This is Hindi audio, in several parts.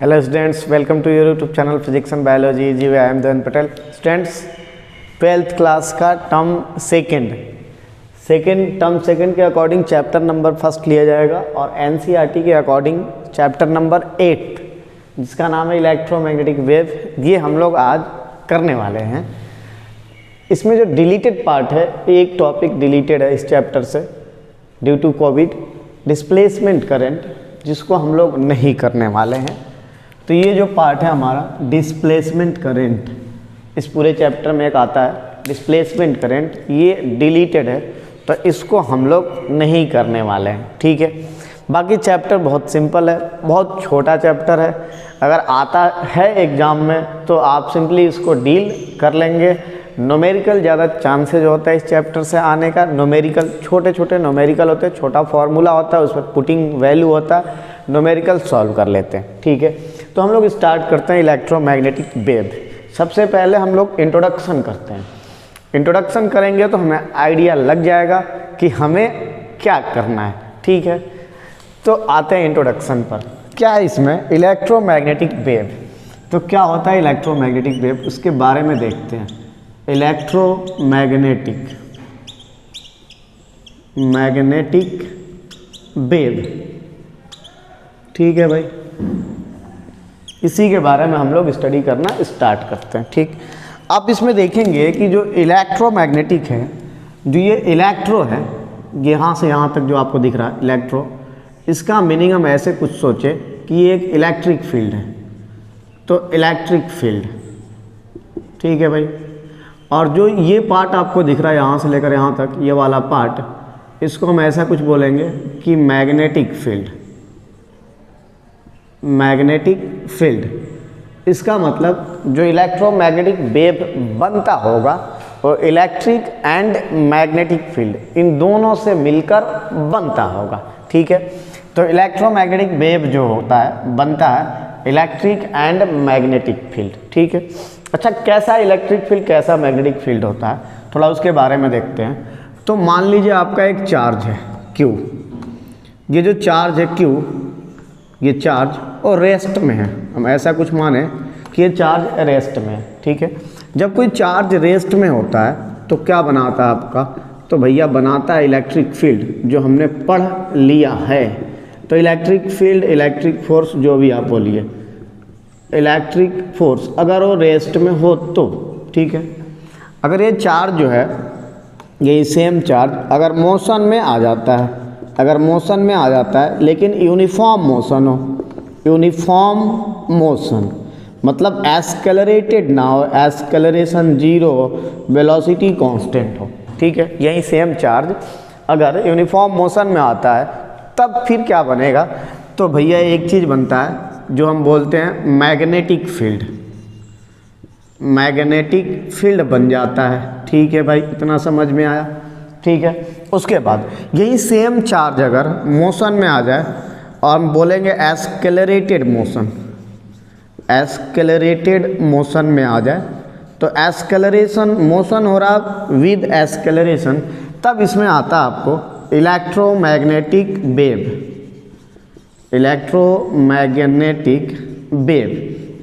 Hello students, welcome to your YouTube channel Physics and Biology. जी I am Devan Patel. Students, 12th class का टर्म सेकेंड के अकॉर्डिंग चैप्टर नंबर फर्स्ट लिया जाएगा और एनसीईआरटी के अकॉर्डिंग चैप्टर नंबर 8 जिसका नाम है इलेक्ट्रोमैग्नेटिक वेव, ये हम लोग आज करने वाले हैं। इसमें जो डिलीटेड पार्ट है, एक टॉपिक डिलीटेड है इस चैप्टर से due to COVID, displacement current, जिसको हम लोग नहीं करने वाले हैं। तो ये जो पार्ट है हमारा डिस्प्लेसमेंट करंट, इस पूरे चैप्टर में एक आता है डिस्प्लेसमेंट करंट, ये डिलीटेड है तो इसको हम लोग नहीं करने वाले हैं। ठीक है, बाकी चैप्टर बहुत सिंपल है, बहुत छोटा चैप्टर है। अगर आता है एग्ज़ाम में तो आप सिंपली इसको डील कर लेंगे। न्यूमेरिकल ज़्यादा चांसेज होता है इस चैप्टर से आने का। न्यूमेरिकल छोटे छोटे न्यूमेरिकल होते हैं, छोटा फार्मूला होता है, उस पर पुटिंग वैल्यू होता है, न्यूमेरिकल सॉल्व कर लेते हैं। ठीक है, तो हम लोग स्टार्ट करते हैं इलेक्ट्रोमैग्नेटिक वेव। सबसे पहले हम लोग इंट्रोडक्शन करते हैं। इंट्रोडक्शन करेंगे तो हमें आइडिया लग जाएगा कि हमें क्या करना है। ठीक है, तो आते हैं इंट्रोडक्शन पर। क्या है इसमें इलेक्ट्रोमैग्नेटिक वेव, तो क्या होता है इलेक्ट्रोमैग्नेटिक वेव, उसके बारे में देखते हैं। इलेक्ट्रोमैग्नेटिक वेव, ठीक है भाई, इसी के बारे में हम लोग स्टडी करना स्टार्ट करते हैं। ठीक, आप इसमें देखेंगे कि जो इलेक्ट्रोमैग्नेटिक है, जो ये इलेक्ट्रो है, यहाँ से यहाँ तक जो आपको दिख रहा है इलेक्ट्रो, इसका मीनिंग हम ऐसे कुछ सोचे कि ये एक इलेक्ट्रिक फील्ड है। तो इलेक्ट्रिक फील्ड, ठीक है भाई। और जो ये पार्ट आपको दिख रहा है यहाँ से लेकर यहाँ तक, ये वाला पार्ट, इसको हम ऐसा कुछ बोलेंगे कि मैग्नेटिक फील्ड। मैग्नेटिक फील्ड, इसका मतलब जो इलेक्ट्रोमैग्नेटिक वेव बनता होगा वो इलेक्ट्रिक एंड मैग्नेटिक फील्ड, इन दोनों से मिलकर बनता होगा। ठीक है, तो इलेक्ट्रोमैग्नेटिक वेव जो होता है बनता है इलेक्ट्रिक एंड मैग्नेटिक फील्ड। ठीक है, अच्छा कैसा इलेक्ट्रिक फील्ड, कैसा मैग्नेटिक फील्ड होता है, थोड़ा उसके बारे में देखते हैं। तो मान लीजिए आपका एक चार्ज है Q, ये जो चार्ज है Q, ये चार्ज और रेस्ट में है। हम ऐसा कुछ माने कि ये चार्ज रेस्ट में है। ठीक है, जब कोई चार्ज रेस्ट में होता है तो क्या बनाता है आपका, तो भैया बनाता है इलेक्ट्रिक फील्ड, जो हमने पढ़ लिया है। तो इलेक्ट्रिक फील्ड, इलेक्ट्रिक फोर्स, जो भी आप बोलिए, इलेक्ट्रिक फोर्स अगर वो रेस्ट में हो तो, ठीक है। अगर ये चार्ज जो है, यही सेम चार्ज अगर मोशन में आ जाता है, अगर मोशन में आ जाता है लेकिन यूनिफॉर्म मोशन हो, यूनिफॉर्म मोशन मतलब एस्केलरेटेड ना हो, एस्केलरेशन जीरो हो, वेलोसिटी कांस्टेंट हो। ठीक है, यही सेम चार्ज अगर यूनिफॉर्म मोशन में आता है तब फिर क्या बनेगा, तो भैया एक चीज़ बनता है जो हम बोलते हैं मैग्नेटिक फील्ड। मैग्नेटिक फील्ड बन जाता है। ठीक है भाई, इतना समझ में आया। ठीक है, उसके बाद यही सेम चार्ज अगर मोशन में आ जाए और हम बोलेंगे एस्केलरेटेड मोशन, एस्केलरेटेड मोशन में आ जाए, तो एस्केलरेशन मोशन हो रहा विद एस्केलरेशन, तब इसमें आता आपको इलेक्ट्रोमैग्नेटिक वेव। इलेक्ट्रोमैग्नेटिक वेव,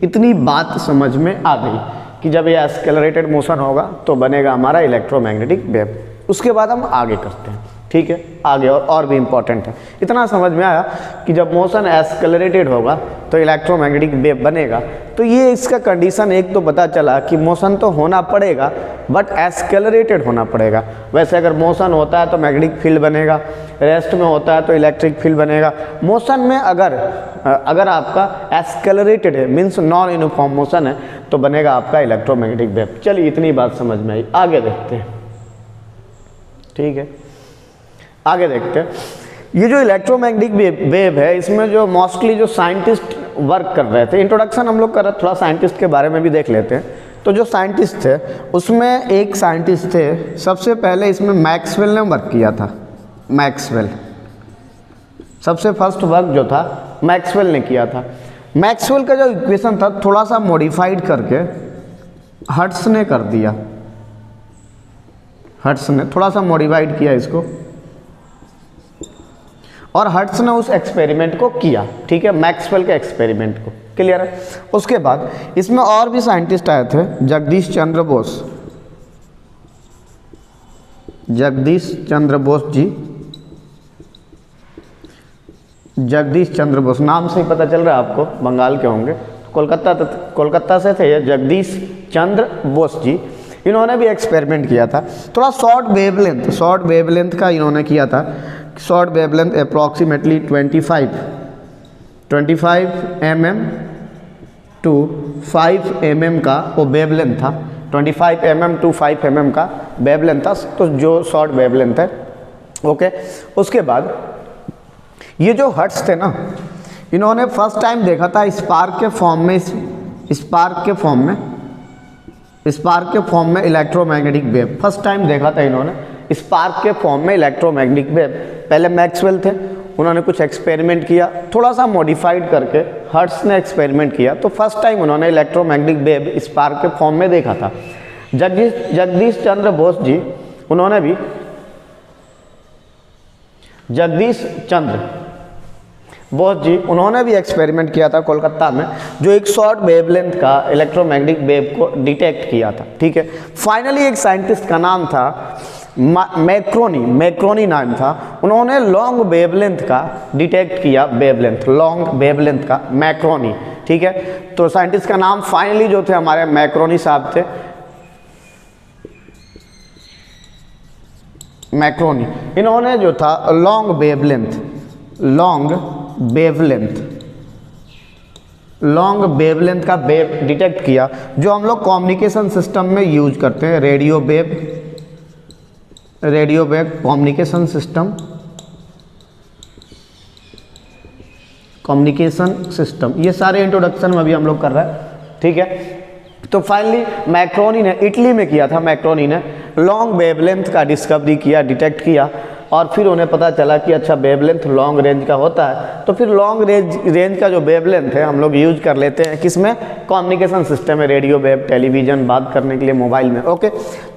इतनी बात समझ में आ गई कि जब ये एस्केलरेटेड मोशन होगा तो बनेगा हमारा इलेक्ट्रोमैग्नेटिक वेव। उसके बाद हम आगे करते हैं। ठीक है, आगे और भी इम्पॉर्टेंट है। इतना समझ में आया कि जब मोशन एस्केलरेटेड होगा तो इलेक्ट्रोमैग्नेटिक वेव बनेगा। तो ये इसका कंडीशन एक तो पता चला कि मोशन तो होना पड़ेगा बट एस्केलरेटेड होना पड़ेगा। वैसे अगर मोशन होता है तो मैग्नेटिक फील्ड बनेगा, रेस्ट में होता है तो इलेक्ट्रिक फील्ड बनेगा। मोशन में अगर आपका एस्केलरेटेड है, मीन्स नॉन यूनिफॉर्म मोशन है, तो बनेगा आपका इलेक्ट्रोमैग्नेटिक वेव। चलिए, इतनी बात समझ में आई, आगे देखते हैं। ठीक है, आगे देखते हैं। ये जो इलेक्ट्रोमैग्नेटिक वेव है, इसमें जो मोस्टली जो साइंटिस्ट वर्क कर रहे थे, इंट्रोडक्शन हम लोग कर रहे हैं, थोड़ा साइंटिस्ट के बारे में भी देख लेते हैं। तो जो साइंटिस्ट थे उसमें एक साइंटिस्ट थे, सबसे पहले इसमें मैक्सवेल ने वर्क किया था। मैक्सवेल, सबसे फर्स्ट वर्क जो था मैक्सवेल ने किया था। मैक्सवेल का जो इक्वेशन था थोड़ा सा मॉडिफाइड करके हर्ट्स ने कर दिया। हर्ट्स ने थोड़ा सा मॉडिफाइड किया इसको और हर्ट्स ने उस एक्सपेरिमेंट को किया। ठीक है, मैक्सवेल के एक्सपेरिमेंट को क्लियर है। उसके बाद इसमें और भी साइंटिस्ट आए थे, जगदीश चंद्र बोस, जगदीश चंद्र बोस जी, जगदीश चंद्र बोस नाम से ही पता चल रहा है आपको बंगाल के होंगे, कोलकाता से थे ये जगदीश चंद्र बोस जी। इन्होंने भी एक्सपेरिमेंट किया था, थोड़ा शॉर्ट वेवलेंथ का इन्होंने किया था। Short wavelength approximately 25 mm to 5 mm का वो वेवलेंथ था, 25 mm टू 5 mm का वेवलेंथ था, तो जो शॉर्ट वेवलेंथ है। ओके, उसके बाद ये जो हर्ट्ज थे ना, इन्होंने फर्स्ट टाइम देखा था स्पार्क के फॉर्म में इलेक्ट्रोमैग्नेटिक वेव, फर्स्ट टाइम देखा था इन्होंने स्पार्क के फॉर्म में इलेक्ट्रोमैग्नेटिक वेव। पहले मैक्सवेल थे, उन्होंने कुछ एक्सपेरिमेंट किया, थोड़ा सा मॉडिफाइड करके हर्ट्ज ने एक्सपेरिमेंट किया, तो फर्स्ट टाइम उन्होंने इलेक्ट्रोमैग्नेटिक वेव स्पार्क के फॉर्म में देखा था। जगदीश चंद्र बोस जी, उन्होंने भी जगदीश चंद्र बोस जी उन्होंने भी एक्सपेरिमेंट किया था कोलकाता में, जो एक शॉर्ट वेवलेंथ का इलेक्ट्रोमैग्नेटिक वेव को डिटेक्ट किया था। ठीक है, फाइनली एक साइंटिस्ट का नाम था मैक्रोनी नाम था, उन्होंने लॉन्ग वेवलेंथ का डिटेक्ट किया, लॉन्ग वेवलेंथ का मैक्रोनी। ठीक है, तो साइंटिस्ट का नाम फाइनली जो थे हमारे मैक्रोनी साहब थे, मैक्रोनी। इन्होंने जो था लॉन्ग वेवलेंथ का वेव डिटेक्ट किया, जो हम लोग कम्युनिकेशन सिस्टम में यूज करते हैं, रेडियो वेव कम्युनिकेशन सिस्टम, ये सारे इंट्रोडक्शन में भी हम लोग कर रहे हैं। ठीक है, तो फाइनली मैक्रोनी ने, इटली में किया था मैक्रोनी ने, लॉन्ग वेवलेंथ का डिस्कवरी किया, डिटेक्ट किया, और फिर उन्हें पता चला कि अच्छा वेवलेंथ लॉन्ग रेंज का होता है, तो फिर लॉन्ग रेंज का जो वेवलेंथ है हम लोग यूज कर लेते हैं किसमें, कम्युनिकेशन सिस्टम में, रेडियो वेव, टेलीविज़न, बात करने के लिए मोबाइल में। ओके,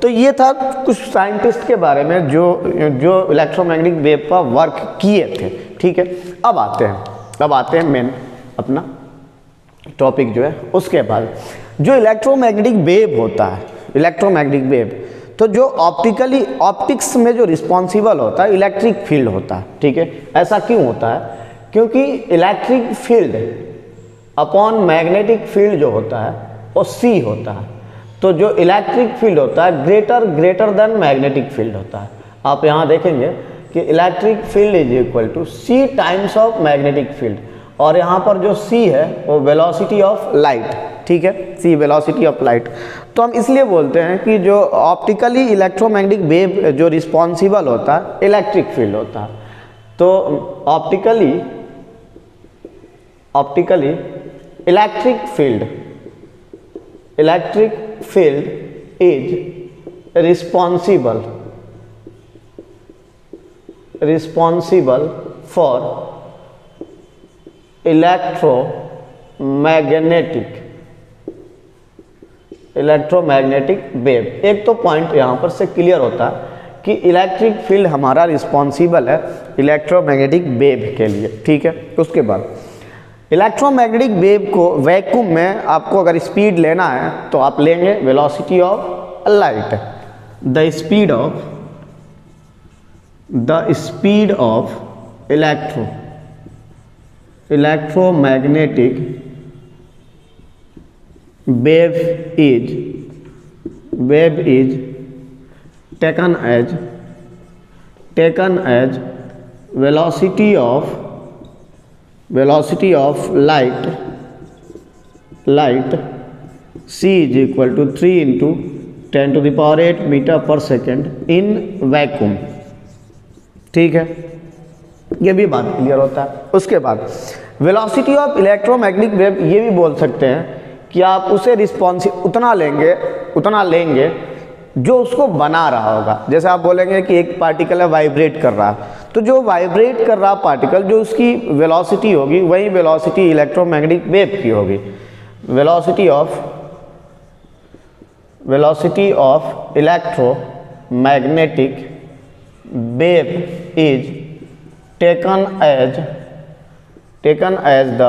तो ये था कुछ साइंटिस्ट के बारे में जो इलेक्ट्रोमैग्नेटिक वेव का वर्क किए थे। ठीक है, अब आते हैं मेन अपना टॉपिक जो है। उसके बाद जो इलेक्ट्रोमैग्नेटिक वेव होता है, इलेक्ट्रोमैग्नेटिक वेव, तो जो ऑप्टिक्स में जो रिस्पॉन्सिबल होता है इलेक्ट्रिक फील्ड होता है। ठीक है, ऐसा क्यों होता है, क्योंकि electric field upon magnetic field जो होता है वो सी होता है, तो जो इलेक्ट्रिक फील्ड होता है ग्रेटर देन मैग्नेटिक फील्ड होता है। आप यहाँ देखेंगे कि electric field is equal to c times of magnetic field, और यहाँ पर जो सी है वो वेलोसिटी ऑफ लाइट। ठीक है, सी वेलोसिटी ऑफ लाइट। तो हम इसलिए बोलते हैं कि जो ऑप्टिकली इलेक्ट्रोमैग्नेटिक वेव जो रिस्पॉन्सिबल होता है इलेक्ट्रिक फील्ड होता है, तो optically electric field is responsible for electromagnetic wave. एक तो पॉइंट यहाँ पर से क्लियर होता है कि इलेक्ट्रिक फील्ड हमारा रिस्पॉन्सिबल है इलेक्ट्रोमैग्नेटिक वेव के लिए। ठीक है, उसके बाद इलेक्ट्रोमैग्नेटिक वेव को वैक्यूम में आपको अगर स्पीड लेना है तो आप लेंगे velocity of light, the speed of electromagnetic wave is taken as velocity of light c is equal to 3 into 10 to the power 8 meter per second in vacuum। ठीक है, ये भी बात क्लियर होता है। उसके बाद वेलोसिटी ऑफ इलेक्ट्रोमैग्नेटिक वेव ये भी बोल सकते हैं कि आप उसे रिस्पॉन्सिव उतना लेंगे जो उसको बना रहा होगा। जैसे आप बोलेंगे कि एक पार्टिकल है वाइब्रेट कर रहा है, तो जो वाइब्रेट कर रहा पार्टिकल जो उसकी वेलोसिटी होगी वही वेलोसिटी इलेक्ट्रोमैग्नेटिक वेव की होगी। Velocity of electromagnetic wave is taken as the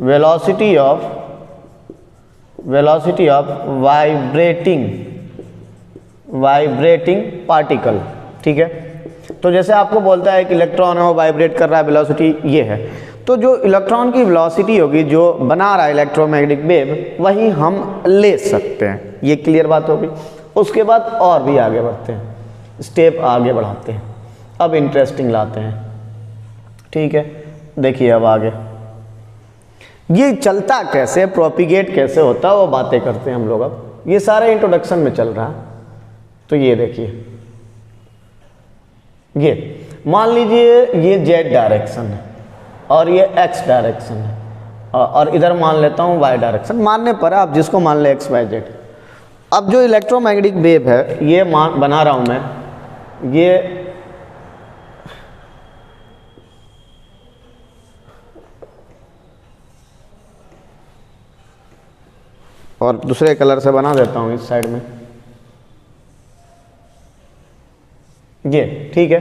velocity of vibrating particle, ठीक है। तो जैसे आपको बोलता है कि इलेक्ट्रॉन है वो वाइब्रेट कर रहा है, वेलोसिटी ये है, तो जो इलेक्ट्रॉन की वेलोसिटी होगी जो बना रहा है इलेक्ट्रोमैग्नेटिक वेव, वही हम ले सकते हैं। ये क्लियर बात होगी। उसके बाद और भी आगे बढ़ते हैं, स्टेप आगे बढ़ाते हैं, अब इंटरेस्टिंग लाते हैं, ठीक है। देखिए अब आगे ये चलता कैसे, प्रोपिगेट कैसे होता है, वो बातें करते हैं हम लोग। अब ये सारे इंट्रोडक्शन में चल रहा है। तो ये देखिए, ये मान लीजिए ये जेड डायरेक्शन है और ये एक्स डायरेक्शन है, और इधर मान लेता हूँ वाई डायरेक्शन, मानने पर आप जिसको मान ले एक्स वाई जेड। अब जो इलेक्ट्रोमैग्नेटिक वेव है ये बना रहा हूँ मैं, ये और दूसरे कलर से बना देता हूँ इस साइड में, ये ठीक है।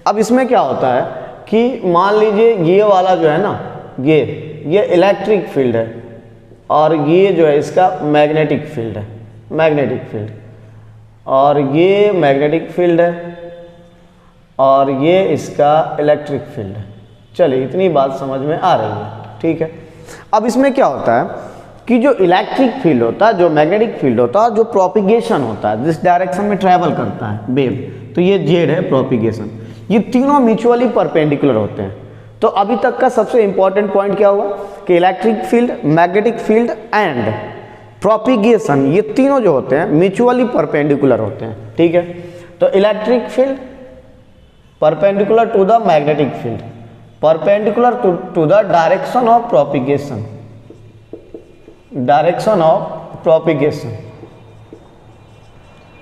अब इसमें क्या होता है कि मान लीजिए ये वाला जो है ना, ये इलेक्ट्रिक फील्ड है और ये जो है इसका मैग्नेटिक फील्ड है, मैग्नेटिक फील्ड, और ये मैग्नेटिक फील्ड है और ये इसका इलेक्ट्रिक फील्ड है। चलिए इतनी बात समझ में आ रही है, ठीक है। अब इसमें क्या होता है कि जो इलेक्ट्रिक फील्ड होता है, जो मैग्नेटिक फील्ड होता है, जो प्रोपिगेशन होता है, जिस डायरेक्शन में ट्रैवल करता है वेव, तो ये जेड है प्रोपिगेशन, ये तीनों म्यूचुअली परपेंडिकुलर होते हैं। तो अभी तक का सबसे इंपॉर्टेंट पॉइंट क्या हुआ कि electric field, magnetic field and propagation, ये तीनों जो होते हैं म्यूचुअली परपेंडिकुलर होते हैं, ठीक है। तो electric field perpendicular to the magnetic field, perpendicular to the direction of propagation, direction of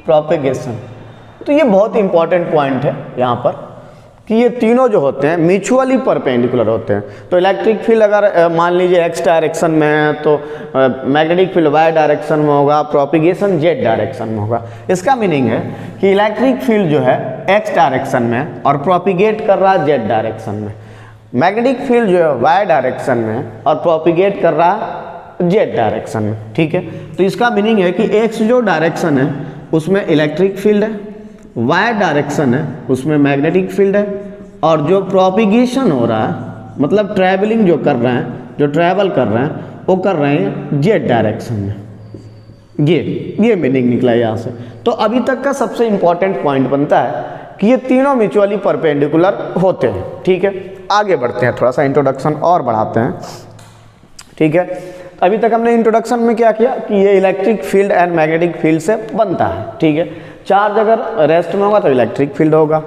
propagation. तो ये बहुत इंपॉर्टेंट पॉइंट है यहाँ पर कि ये तीनों जो होते हैं म्यूचुअली परपेंडिकुलर होते हैं। तो इलेक्ट्रिक फील्ड अगर मान लीजिए एक्स डायरेक्शन में है तो मैग्नेटिक फील्ड वाई डायरेक्शन में होगा, प्रोपिगेशन जेड डायरेक्शन में होगा। इसका मीनिंग है कि इलेक्ट्रिक फील्ड जो है एक्स डायरेक्शन में और प्रोपिगेट कर रहा है जेड डायरेक्शन में, मैग्नेटिक फील्ड जो है वाई डायरेक्शन में और प्रोपिगेट कर रहा है जेड डायरेक्शन में, ठीक है। तो इसका मीनिंग है कि एक्स जो डायरेक्शन है उसमें इलेक्ट्रिक फील्ड है, वाई डायरेक्शन है उसमें मैग्नेटिक फील्ड है, और जो प्रोपिगेशन हो रहा है मतलब ट्रैवलिंग जो कर रहे हैं, जो ट्रैवल कर रहे हैं वो कर रहे हैं जेड डायरेक्शन में। ये मीनिंग निकला यहाँ से। तो अभी तक का सबसे इंपॉर्टेंट पॉइंट बनता है कि ये तीनों म्यूचुअली परपेंडिकुलर होते हैं, ठीक है। आगे बढ़ते हैं, थोड़ा सा इंट्रोडक्शन और बढ़ाते हैं, ठीक है। अभी तक हमने इंट्रोडक्शन में क्या किया कि ये electric field and magnetic field से बनता है, ठीक है। चार्ज अगर रेस्ट में होगा तो इलेक्ट्रिक फील्ड होगा,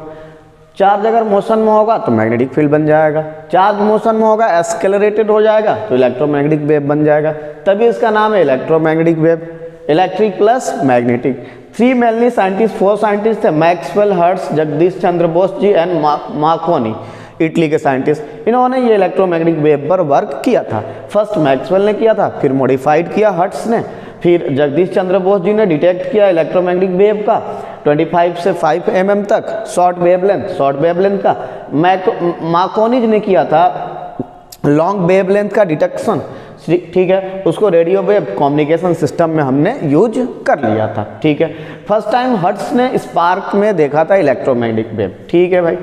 चार्ज अगर मोशन में होगा तो मैग्नेटिक फील्ड बन जाएगा, चार्ज मोशन में होगा एस्केलरेटेड हो जाएगा तो इलेक्ट्रोमैग्नेटिक वेव बन जाएगा। तभी इसका नाम है electromagnetic wave, electric plus magnetic. 3 mainly scientist, 4 scientist थे, Maxwell, Hertz, Jagdish Chandra Bose ji and Marconi, Italy के साइंटिस्ट। इन्होंने ये इलेक्ट्रोमैग्नेटिक वेव पर वर्क किया था। फर्स्ट मैक्सवेल ने किया था, फिर मॉडिफाइड किया हर्ट्ज ने, फिर जगदीश चंद्र बोस जी ने डिटेक्ट किया इलेक्ट्रोमैग्नेटिक वेव का 25 से 5 mm तक शॉर्ट वेवलेंथ का। मार्कोनी ने किया था लॉन्ग वेवलेंथ का डिटेक्शन, ठीक है। उसको रेडियो वेव कम्युनिकेशन सिस्टम में हमने यूज कर लिया था, ठीक है। फर्स्ट टाइम हर्ट्ज ने स्पार्क में देखा था इलेक्ट्रोमैग्नेटिक वेव, ठीक है भाई।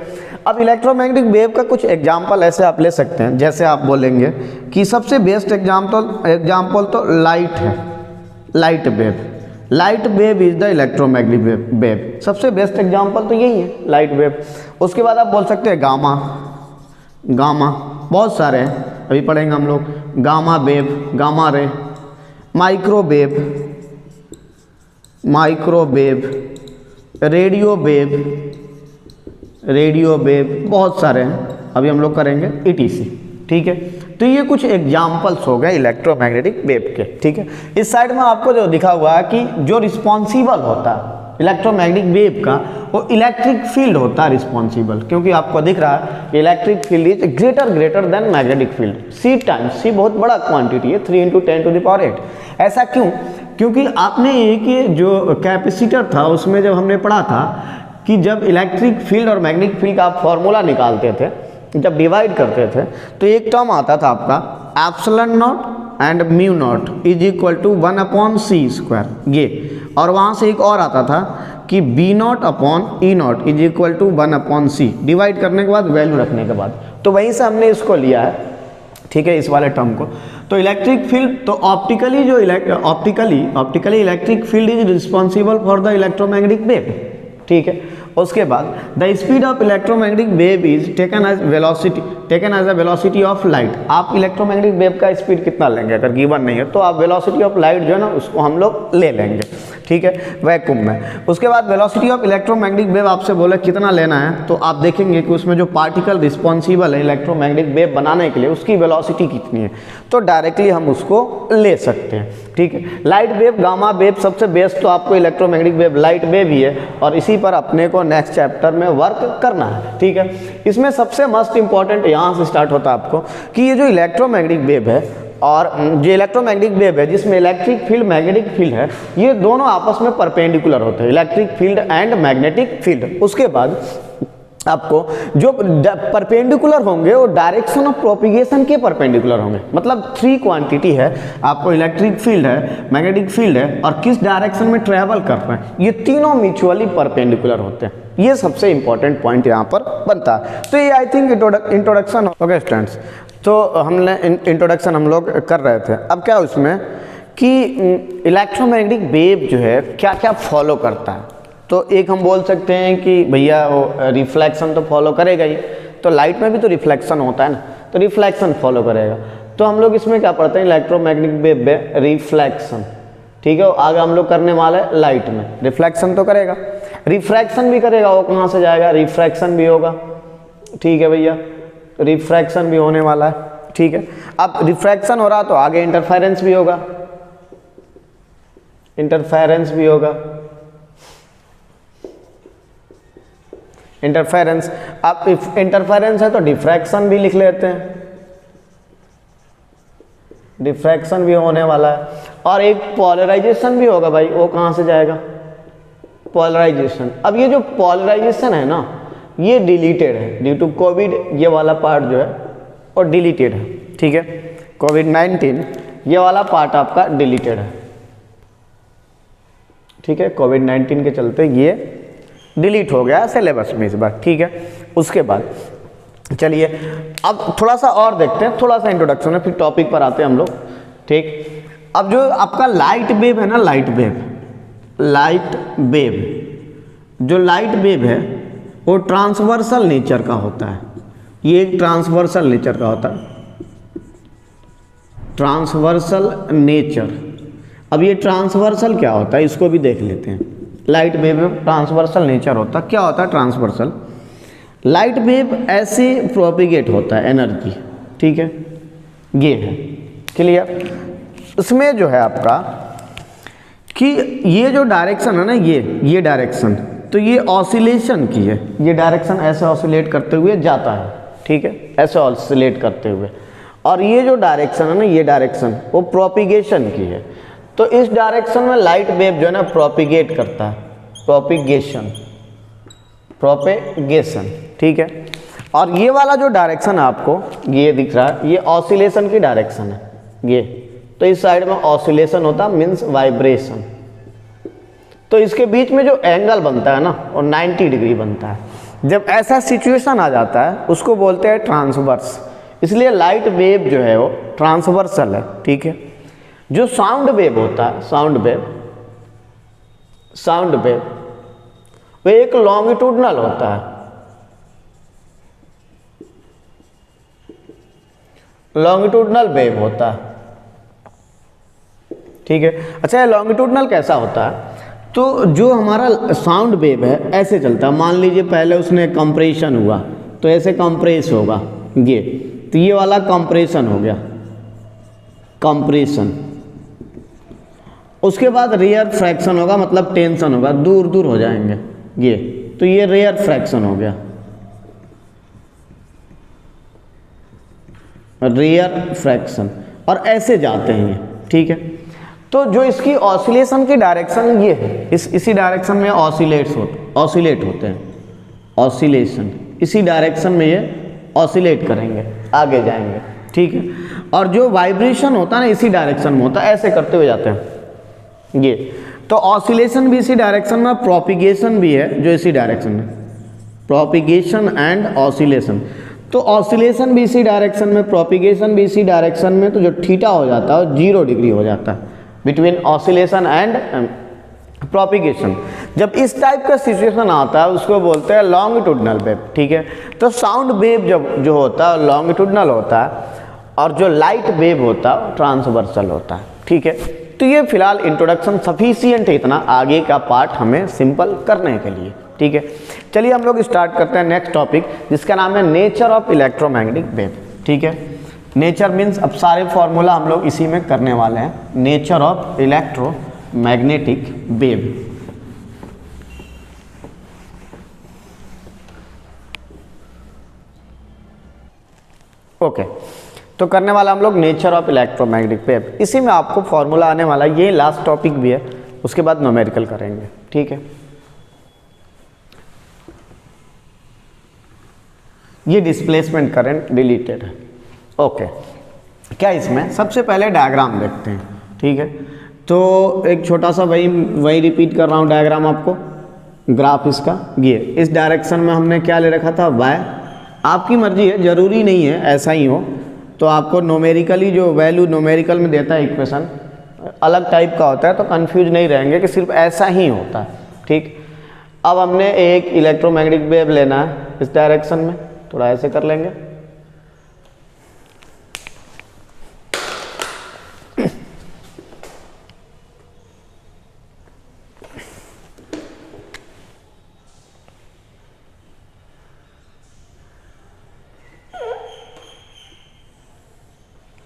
अब इलेक्ट्रोमैग्नेटिक वेव का कुछ एग्जाम्पल ऐसे आप ले सकते हैं, जैसे आप बोलेंगे कि सबसे बेस्ट एग्जाम्पल तो लाइट है, light wave is the electromagnetic wave. सबसे बेस्ट एग्जाम्पल तो यही है, लाइट वेव। उसके बाद आप बोल सकते हैं गामा, बहुत सारे हैं, अभी पढ़ेंगे हम लोग। Gamma wave, gamma ray, microwave, radio wave, बहुत सारे हैं, अभी हम लोग करेंगे ETC, ठीक है। तो ये कुछ एग्जाम्पल्स हो गए इलेक्ट्रोमैग्नेटिक वेव के, ठीक है। इस साइड में आपको जो दिखा हुआ है कि जो रिस्पॉन्सिबल होता है इलेक्ट्रोमैग्नेटिक वेव का, वो इलेक्ट्रिक फील्ड होता है रिस्पॉन्सिबल, क्योंकि आपको दिख रहा है कि electric field is greater than magnetic field, C बहुत बड़ा क्वांटिटी है, 3 × 10⁸। ऐसा क्यों? क्योंकि आपने एक जो कैपेसिटर था उसमें जब हमने पढ़ा था कि जब इलेक्ट्रिक फील्ड और मैग्नेटिक फील्ड का आप फॉर्मूला निकालते थे जब डिवाइड करते थे तो एक टर्म आता था आपका epsilon naught and mu naught is equal to 1/c², ये, और वहाँ से एक और आता था कि B0/E0 is equal to 1/c, divide करने के बाद वैल्यू रखने के बाद, तो वहीं से हमने इसको लिया है, ठीक है, इस वाले टर्म को। तो इलेक्ट्रिक फील्ड, तो ऑप्टिकली जो optically electric field is responsible for the electromagnetic wave, ठीक है। उसके बाद the speed of electromagnetic wave is taken as a velocity of light. आप इलेक्ट्रोमैग्नेटिक वेव का स्पीड कितना लेंगे, अगर गिवन नहीं है तो आप वेलोसिटी ऑफ लाइट जो है ना उसको हम लोग ले लेंगे, ठीक है, वैक्यूम में। उसके बाद वेलोसिटी ऑफ इलेक्ट्रोमैग्नेटिक वेव आपसे बोले कितना लेना है, तो आप देखेंगे कि उसमें जो पार्टिकल रिस्पॉन्सिबल है इलेक्ट्रोमैग्नेटिक वेव बनाने के लिए उसकी वेलोसिटी कितनी है, तो डायरेक्टली हम उसको ले सकते हैं, ठीक है। लाइट वेव, गामा वेव, सबसे बेस्ट तो आपको इलेक्ट्रोमैग्नेटिक वेव लाइट वेव ही है, और इसी पर अपने को नेक्स्ट चैप्टर में वर्क करना है, ठीक है। इसमें सबसे मस्ट इंपॉर्टेंट यहाँ से स्टार्ट होता है आपको कि ये जो इलेक्ट्रोमैग्नेटिक वेव है और जो इलेक्ट्रोमैग्नेटिक वेव है जिसमें इलेक्ट्रिक फील्ड मैग्नेटिक फील्ड है, ये दोनों आपस में परपेंडिकुलर होते हैं, electric field and magnetic field. उसके बाद आपको जो परपेंडिकुलर होंगे वो डायरेक्शन ऑफ प्रोपिगेशन के परपेंडिकुलर होंगे, मतलब 3 क्वांटिटी है, आपको इलेक्ट्रिक फील्ड है, मैग्नेटिक फील्ड है और किस डायरेक्शन में ट्रेवल कर रहे हैं, ये तीनों म्यूचुअली परपेंडिकुलर होते हैं। ये सबसे इंपॉर्टेंट पॉइंट यहाँ पर बनता है। तो ये I think introduction. Okay students, तो हमने इंट्रोडक्शन हम लोग कर रहे थे। अब क्या उसमें कि इलेक्ट्रोमैग्नेटिक वेव जो है क्या क्या फॉलो करता है, तो एक हम बोल सकते हैं कि भैया वो रिफ्लेक्शन तो फॉलो करेगा ही, तो लाइट में भी तो रिफ्लेक्शन होता है ना, तो रिफ्लेक्शन फॉलो करेगा। तो हम लोग इसमें क्या पढ़ते हैं, इलेक्ट्रोमैग्नेटिक वेव में रिफ्लेक्शन, ठीक है। आगे हम लोग करने वाले लाइट में रिफ्लेक्शन तो करेगा, रिफ्रैक्शन भी करेगा, वो कहाँ से जाएगा, रिफ्रैक्शन भी होगा, ठीक है भैया, रिफ्रैक्शन भी होने वाला है, ठीक है। अब रिफ्रैक्शन हो रहा तो आगे इंटरफेरेंस भी होगा, इंटरफेरेंस भी होगा, इंटरफेरेंस। अब इंटरफेरेंस है तो डिफ्रैक्शन भी लिख लेते हैं, डिफ्रैक्शन भी होने वाला है, और एक पोलराइजेशन भी होगा भाई, वो कहाँ से जाएगा, पोलराइजेशन। अब ये जो पोलराइजेशन है ना ये डिलीटेड है ड्यू टू कोविड, ये वाला पार्ट जो है और डिलीटेड है, ठीक है। कोविड-19 ये वाला पार्ट आपका डिलीटेड है, ठीक है, कोविड-19 के चलते ये डिलीट हो गया सिलेबस में इस बार, ठीक है। उसके बाद चलिए अब थोड़ा सा और देखते हैं, थोड़ा सा इंट्रोडक्शन है, फिर टॉपिक पर आते हैं हम लोग, ठीक। अब जो आपका लाइट वेव है ना, लाइट वेव जो लाइट वेव है वो ट्रांसवर्सल नेचर का होता है, ये एक ट्रांसवर्सल नेचर का होता है, ट्रांसवर्सल नेचर। अब ये ट्रांसवर्सल क्या होता है इसको भी देख लेते हैं। लाइट वेव में ट्रांसवर्सल नेचर होता है, क्या होता है ट्रांसवर्सल, लाइट वेव ऐसे प्रोपिगेट होता है एनर्जी, ठीक है, ये है क्लियर। इसमें जो है आपका कि ये जो डायरेक्शन है ना, ये डायरेक्शन, तो ये ऑसिलेशन की है, ये डायरेक्शन ऐसे ऑसिलेट करते हुए जाता है, ठीक है, ऐसे ऑसिलेट करते हुए, और ये जो डायरेक्शन है ना, ये डायरेक्शन वो प्रोपिगेशन की है। तो इस डायरेक्शन में लाइट वेव जो है ना प्रोपिगेट करता है, प्रोपेगेशन, ठीक है। और ये वाला जो डायरेक्शन है आपको ये दिख रहा है, ये ऑसिलेशन की डायरेक्शन है ये, तो इस साइड में ऑसिलेशन होता है, मीन्स वाइब्रेशन। तो इसके बीच में जो एंगल बनता है ना वो 90 डिग्री बनता है। जब ऐसा सिचुएशन आ जाता है उसको बोलते हैं ट्रांसवर्स, इसलिए लाइट वेव जो है वो ट्रांसवर्सल है, ठीक है। जो साउंड वेव होता है, साउंड वेव वो एक लॉन्गिट्यूडनल होता है, लॉन्गिट्यूडनल वेव होता है, ठीक है। अच्छा, लॉन्गिट्यूडनल कैसा होता है, तो जो हमारा साउंड वेव है ऐसे चलता है, मान लीजिए पहले उसने कंप्रेशन हुआ तो ऐसे कंप्रेस होगा ये, तो ये वाला कंप्रेशन हो गया, कंप्रेशन। उसके बाद रेयर फ्रैक्शन होगा, मतलब टेंशन होगा, दूर दूर हो जाएंगे ये, तो ये रेयर फ्रैक्शन हो गया, रेयर फ्रैक्शन, और ऐसे जाते हैं ये, ठीक है। तो जो इसकी ऑसिलेशन की डायरेक्शन ये है, इसी डायरेक्शन में ऑसिलेट होते हैं, ऑसिलेशन इसी डायरेक्शन में ये ऑसिलेट करेंगे, आगे जाएंगे, ठीक है। और जो वाइब्रेशन होता है ना इसी डायरेक्शन में होता है, ऐसे करते हुए जाते हैं ये। तो ऑसिलेशन भी इसी डायरेक्शन में, प्रोपिगेशन भी है जो इसी डायरेक्शन में, प्रोपिगेशन एंड ऑसिलेशन। तो ऑसिलेशन भी इसी डायरेक्शन में, प्रोपिगेशन भी इसी डायरेक्शन में, तो जो थीटा हो जाता है 0 डिग्री हो जाता है बिटवीन ऑसिलेशन एंड प्रोपिगेशन। जब इस टाइप का सिचुएशन आता है उसको बोलते हैं लॉन्गिट्यूडनल वेव, ठीक है। तो साउंड वेव जब जो होता है लॉन्गिट्यूडनल होता है, और जो लाइट वेव होता है ट्रांसवर्सल होता है, ठीक है। तो ये फिलहाल इंट्रोडक्शन सफिशिएंट है, इतना आगे का पार्ट हमें सिंपल करने के लिए, ठीक है। चलिए हम लोग स्टार्ट करते हैं नेक्स्ट टॉपिक, जिसका नाम है नेचर ऑफ इलेक्ट्रोमैग्नेटिक वेव, ठीक है। नेचर मीन्स अब सारे फॉर्मूला हम लोग इसी में करने वाले हैं, nature of electromagnetic wave. Okay, तो करने वाला हम लोग नेचर ऑफ इलेक्ट्रोमैग्नेटिक वेव। इसी में आपको फॉर्मूला आने वाला, ये लास्ट टॉपिक भी है, उसके बाद न्यूमेरिकल करेंगे, ठीक है। ये डिस्प्लेसमेंट करंट डिलीटेड है। ओके, क्या इसमें सबसे पहले डायग्राम देखते हैं, ठीक है। तो एक छोटा सा वही रिपीट कर रहा हूँ डायग्राम आपको, ग्राफ इसका ये इस डायरेक्शन में हमने क्या ले रखा था y। आपकी मर्जी है, जरूरी नहीं है ऐसा ही हो, तो आपको नोमेरिकली जो वैल्यू नोमेरिकल में देता है इक्वेशन अलग टाइप का होता है, तो कंफ्यूज नहीं रहेंगे कि सिर्फ ऐसा ही होता है, ठीक। अब हमने एक इलेक्ट्रोमैग्नेटिक वेव लेना है इस डायरेक्शन में, थोड़ा ऐसे कर लेंगे,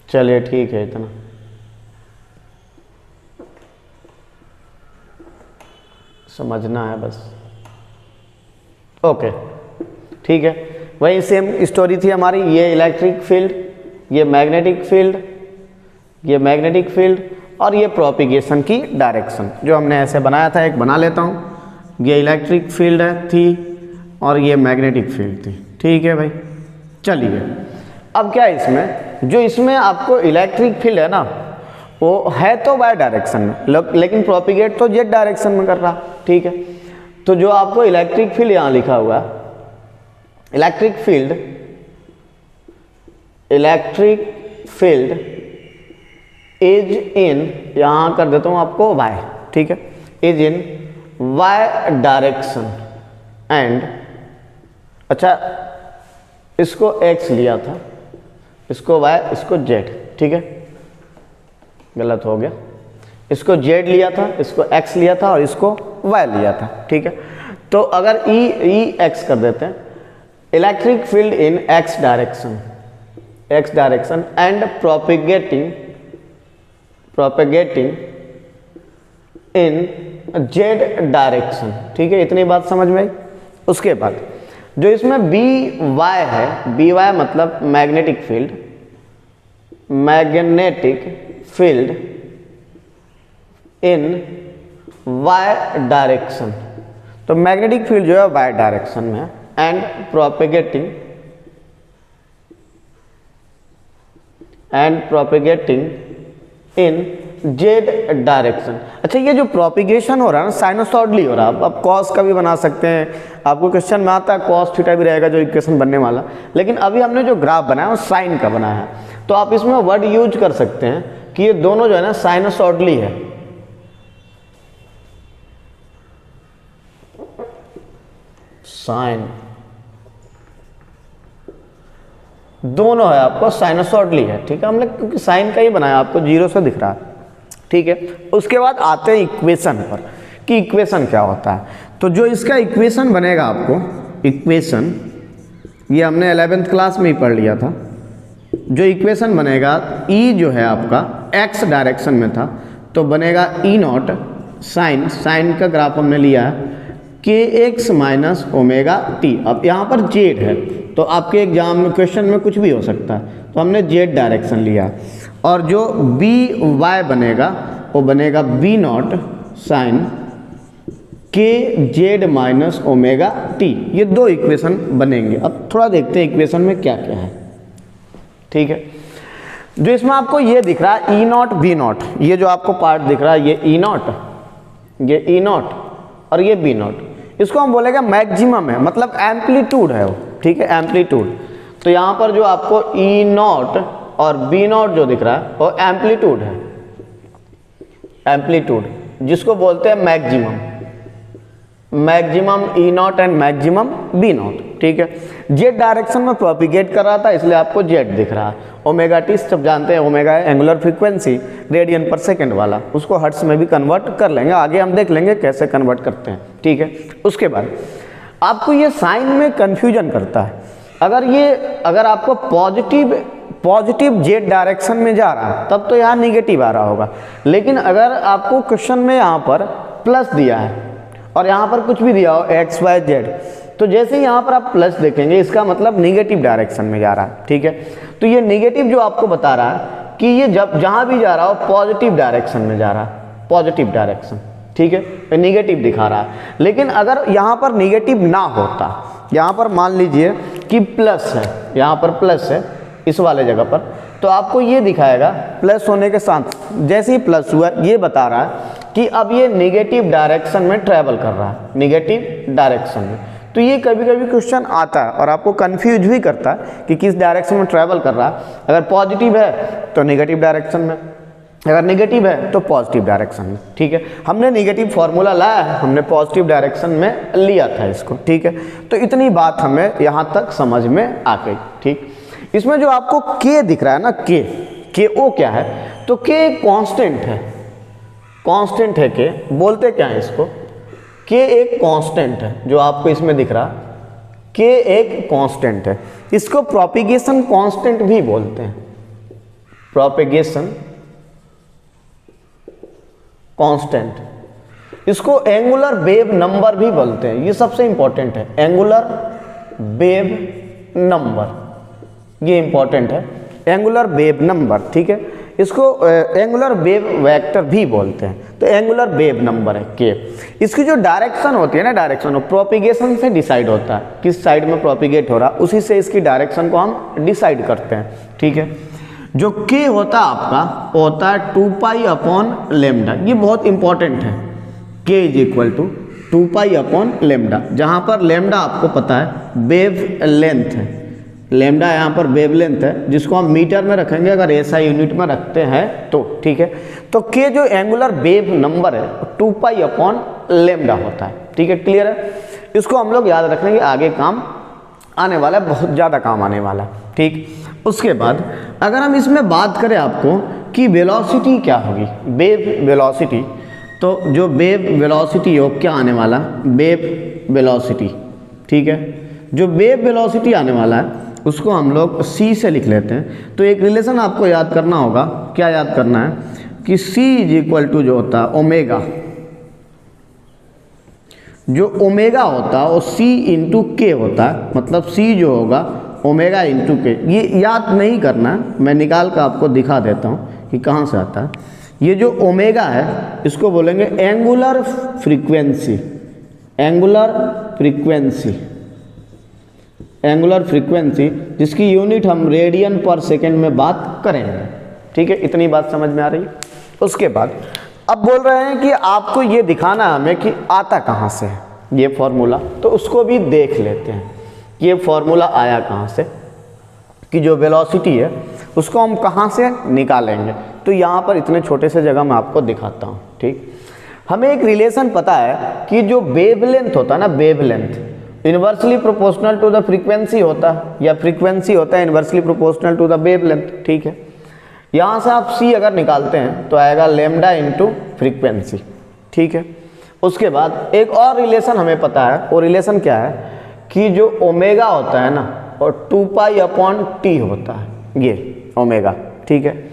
चलिए ठीक है, इतना समझना है बस। ओके, ठीक है, वही सेम स्टोरी थी हमारी। ये इलेक्ट्रिक फील्ड, ये मैग्नेटिक फील्ड, ये मैग्नेटिक फील्ड, और ये प्रोपिगेशन की डायरेक्शन जो हमने ऐसे बनाया था, एक बना लेता हूँ। ये इलेक्ट्रिक फील्ड है थी और ये मैग्नेटिक फील्ड थी, ठीक है भाई। चलिए अब क्या है इसमें, जो इसमें आपको इलेक्ट्रिक फील्ड है ना वो है तो वाई डायरेक्शन में, लेकिन प्रोपिगेट तो जेड डायरेक्शन में कर रहा, ठीक है। तो जो आपको इलेक्ट्रिक फील्ड यहाँ लिखा हुआ है, इलेक्ट्रिक फील्ड इज इन, यहाँ कर देता हूँ आपको वाई, ठीक है, is in Y direction and, अच्छा इसको x लिया था, इसको y, इसको z, ठीक है, गलत हो गया, इसको z लिया था, इसको x लिया था और इसको y लिया था, ठीक है। तो अगर e x कर देते हैं, electric field in x direction and propagating in z direction, ठीक है, इतनी बात समझ में आई। उसके बाद जो इसमें by है, by मतलब मैग्नेटिक फील्ड इन y डायरेक्शन, तो मैग्नेटिक फील्ड जो है y डायरेक्शन में है, and propagating in Z direction. अच्छा, ये जो प्रोपिगेशन हो रहा है ना साइनोसॉइडली हो रहा है। अब कॉस का भी बना सकते हैं, आपको क्वेश्चन में आता है कॉस थीटा भी रहेगा जो इक्वेशन बनने वाला, लेकिन अभी हमने जो ग्राफ बनाया वो साइन का बनाया है, तो आप इसमें वर्ड यूज कर सकते हैं कि ये दोनों जो है ना साइनोसॉइडली है, साइन दोनों है, आपको साइनोसॉइडली है, ठीक है। हमने क्योंकि साइन का ही बनाया, आपको जीरो से दिख रहा है, ठीक है। उसके बाद आते हैं इक्वेशन पर कि इक्वेशन क्या होता है। तो जो इसका इक्वेशन बनेगा आपको, इक्वेशन ये हमने 11th क्लास में ही पढ़ लिया था। जो इक्वेशन बनेगा, ई जो है आपका एक्स डायरेक्शन में था, तो बनेगा ई नॉट साइन का ग्राफ हमने लिया है के एक्स माइनस ओमेगा टी। अब यहाँ पर जेड है, तो आपके एग्जाम में क्वेश्चन में कुछ भी हो सकता है, तो हमने जेड डायरेक्शन लिया। और जो बी वाई बनेगा वो बनेगा बी नॉट साइन के जेड माइनस ओमेगा टी, ये दो इक्वेशन बनेंगे। अब थोड़ा देखते हैं इक्वेशन में क्या क्या है, ठीक है। जो इसमें आपको ये दिख रहा है ई नॉट बी नॉट, ये जो आपको पार्ट दिख रहा है ये ई नॉट, ये ई नॉट और ये बी नॉट, इसको हम बोलेंगे मैक्सिमम है, मतलब एम्पलीट्यूड है वो, ठीक है, एम्पलीट्यूड। तो यहाँ पर जो आपको ई नॉट और बी नॉट जो दिख रहा है वो एम्पलीट्यूड है, एम्पलीट्यूड जिसको बोलते हैं maximum, maximum E naught and maximum B naught, ठीक है। जेड डायरेक्शन में प्रोपिगेट कर रहा था इसलिए आपको जेड दिख रहा है। ओमेगा टी सब जानते हैं, ओमेगा है एंगुलर फ्रीक्वेंसी रेडियन पर सेकंड वाला, उसको हर्ट्ज में भी कन्वर्ट कर लेंगे, आगे हम देख लेंगे कैसे कन्वर्ट करते हैं, ठीक है। उसके बाद आपको ये साइन में कन्फ्यूजन करता है, अगर आपको पॉजिटिव जेड डायरेक्शन में जा रहा है तब तो यहाँ निगेटिव आ रहा होगा, लेकिन अगर आपको क्वेश्चन में यहाँ पर प्लस दिया है और यहाँ पर कुछ भी दिया हो एक्स वाई जेड, तो जैसे ही यहाँ पर आप प्लस देखेंगे इसका मतलब निगेटिव डायरेक्शन में जा रहा है, ठीक है। तो ये निगेटिव जो आपको बता रहा है कि ये जब जहाँ भी जा रहा हो पॉजिटिव डायरेक्शन में जा रहा है, पॉजिटिव डायरेक्शन, ठीक है, निगेटिव दिखा रहा है। लेकिन अगर यहाँ पर निगेटिव ना होता, यहाँ पर मान लीजिए कि प्लस है, यहाँ पर प्लस है इस वाले जगह पर, तो आपको ये दिखाएगा प्लस होने के साथ जैसे ही प्लस हुआ ये बता रहा है कि अब ये निगेटिव डायरेक्शन में ट्रैवल कर रहा है, निगेटिव डायरेक्शन में। तो ये कभी कभी क्वेश्चन आता है और आपको कंफ्यूज भी करता है कि किस डायरेक्शन में ट्रैवल कर रहा है। अगर पॉजिटिव है तो निगेटिव डायरेक्शन में, अगर निगेटिव है तो पॉजिटिव डायरेक्शन में, ठीक है। हमने निगेटिव फॉर्मूला लाया है, हमने पॉजिटिव डायरेक्शन में लिया था इसको, ठीक है। तो इतनी बात हमें यहाँ तक समझ में आ गई, ठीक। इसमें जो आपको के दिख रहा है ना, के ओ क्या है, तो के एक कांस्टेंट है, कांस्टेंट है के, बोलते क्या है इसको, के एक कांस्टेंट है जो आपको इसमें दिख रहा, के एक कांस्टेंट है। इसको प्रोपिगेशन कांस्टेंट भी बोलते हैं, प्रोपिगेशन कांस्टेंट। इसको एंगुलर वेव नंबर भी बोलते हैं, ये सबसे इंपॉर्टेंट है, एंगुलर वेव नंबर, ये इंपॉर्टेंट है, एंगुलर वेव नंबर, ठीक है। इसको एंगुलर वेव वेक्टर भी बोलते हैं। तो एंगुलर वेव नंबर है के। इसकी जो डायरेक्शन होती है ना, डायरेक्शन प्रोपिगेशन से डिसाइड होता है, किस साइड में प्रोपिगेट हो रहा, उसी से इसकी डायरेक्शन को हम डिसाइड करते हैं, ठीक है। जो के होता है आपका वो होता है 2 पाई अपॉन लेमडा, ये बहुत इंपॉर्टेंट है, के is equal to 2 pi upon lambda, जहाँ पर लेमडा आपको पता है वेव लेंथ है, लेमडा यहाँ पर वेवलेंथ है, जिसको हम मीटर में रखेंगे अगर ऐसा यूनिट में रखते हैं तो, ठीक है। तो के जो एंगुलर वेव नंबर है 2 पाई अपॉन लेमडा होता है, ठीक है, क्लियर है। इसको हम लोग याद रखेंगे, आगे काम आने वाला है, बहुत ज़्यादा काम आने वाला है, ठीक। उसके बाद अगर हम इसमें बात करें आपको कि वेलोसिटी क्या होगी, वेव वेलोसिटी, तो जो वेव वेलोसिटी हो क्या आने वाला, वेव वेलोसिटी, ठीक है। जो वेव वेलोसिटी आने वाला है उसको हम लोग c से लिख लेते हैं। तो एक रिलेशन आपको याद करना होगा, क्या याद करना है कि c इज इक्वल टू जो होता है ओमेगा, जो ओमेगा होता है वो c इंटू के होता है, मतलब c जो होगा ओमेगा इंटू के। ये याद नहीं करना, मैं निकाल कर आपको दिखा देता हूँ कि कहाँ से आता है। ये जो ओमेगा है इसको बोलेंगे angular frequency, angular frequency, angular frequency, जिसकी यूनिट हम रेडियन पर सेकंड में बात करेंगे, ठीक है। इतनी बात समझ में आ रही है। उसके बाद अब बोल रहे हैं कि आपको ये दिखाना है हमें कि आता कहाँ से है ये फॉर्मूला, तो उसको भी देख लेते हैं ये फॉर्मूला आया कहाँ से, कि जो वेलोसिटी है उसको हम कहाँ से निकालेंगे। तो यहाँ पर इतने छोटे से जगह मैं आपको दिखाता हूँ, ठीक। हमें एक रिलेशन पता है कि जो वेवलेंथ होता है ना, wavelength inversely proportional to the frequency होता है, या फ्रीक्वेंसी होता है inversely proportional to the wavelength, ठीक है। यहाँ से आप c अगर निकालते हैं तो आएगा लेमडा इंटू फ्रीक्वेंसी, ठीक है। उसके बाद एक और रिलेशन हमें पता है, वो रिलेशन क्या है कि जो ओमेगा होता है ना और 2 पाई अपॉन टी होता है, ये ओमेगा, ठीक है।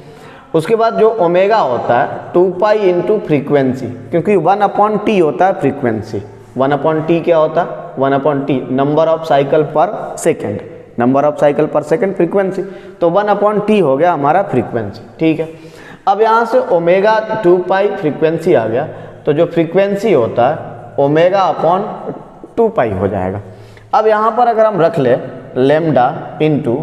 उसके बाद जो ओमेगा होता है 2 पाई इंटू फ्रीक्वेंसी, क्योंकि 1 अपॉन टी होता है फ्रीक्वेंसी, 1 अपॉन टी क्या होता है, 1 upon T number of cycle पर सेकेंड, नंबर ऑफ साइकिल पर सेकेंड फ्रीक्वेंसी, तो 1 अपॉन टी हो गया हमारा फ्रीक्वेंसी, ठीक है। अब यहाँ से ओमेगा 2 पाई फ्रीक्वेंसी आ गया, तो जो फ्रीक्वेंसी होता है ओमेगा अपॉन 2 पाई हो जाएगा। अब यहाँ पर अगर हम रख ले लेमडा इंटू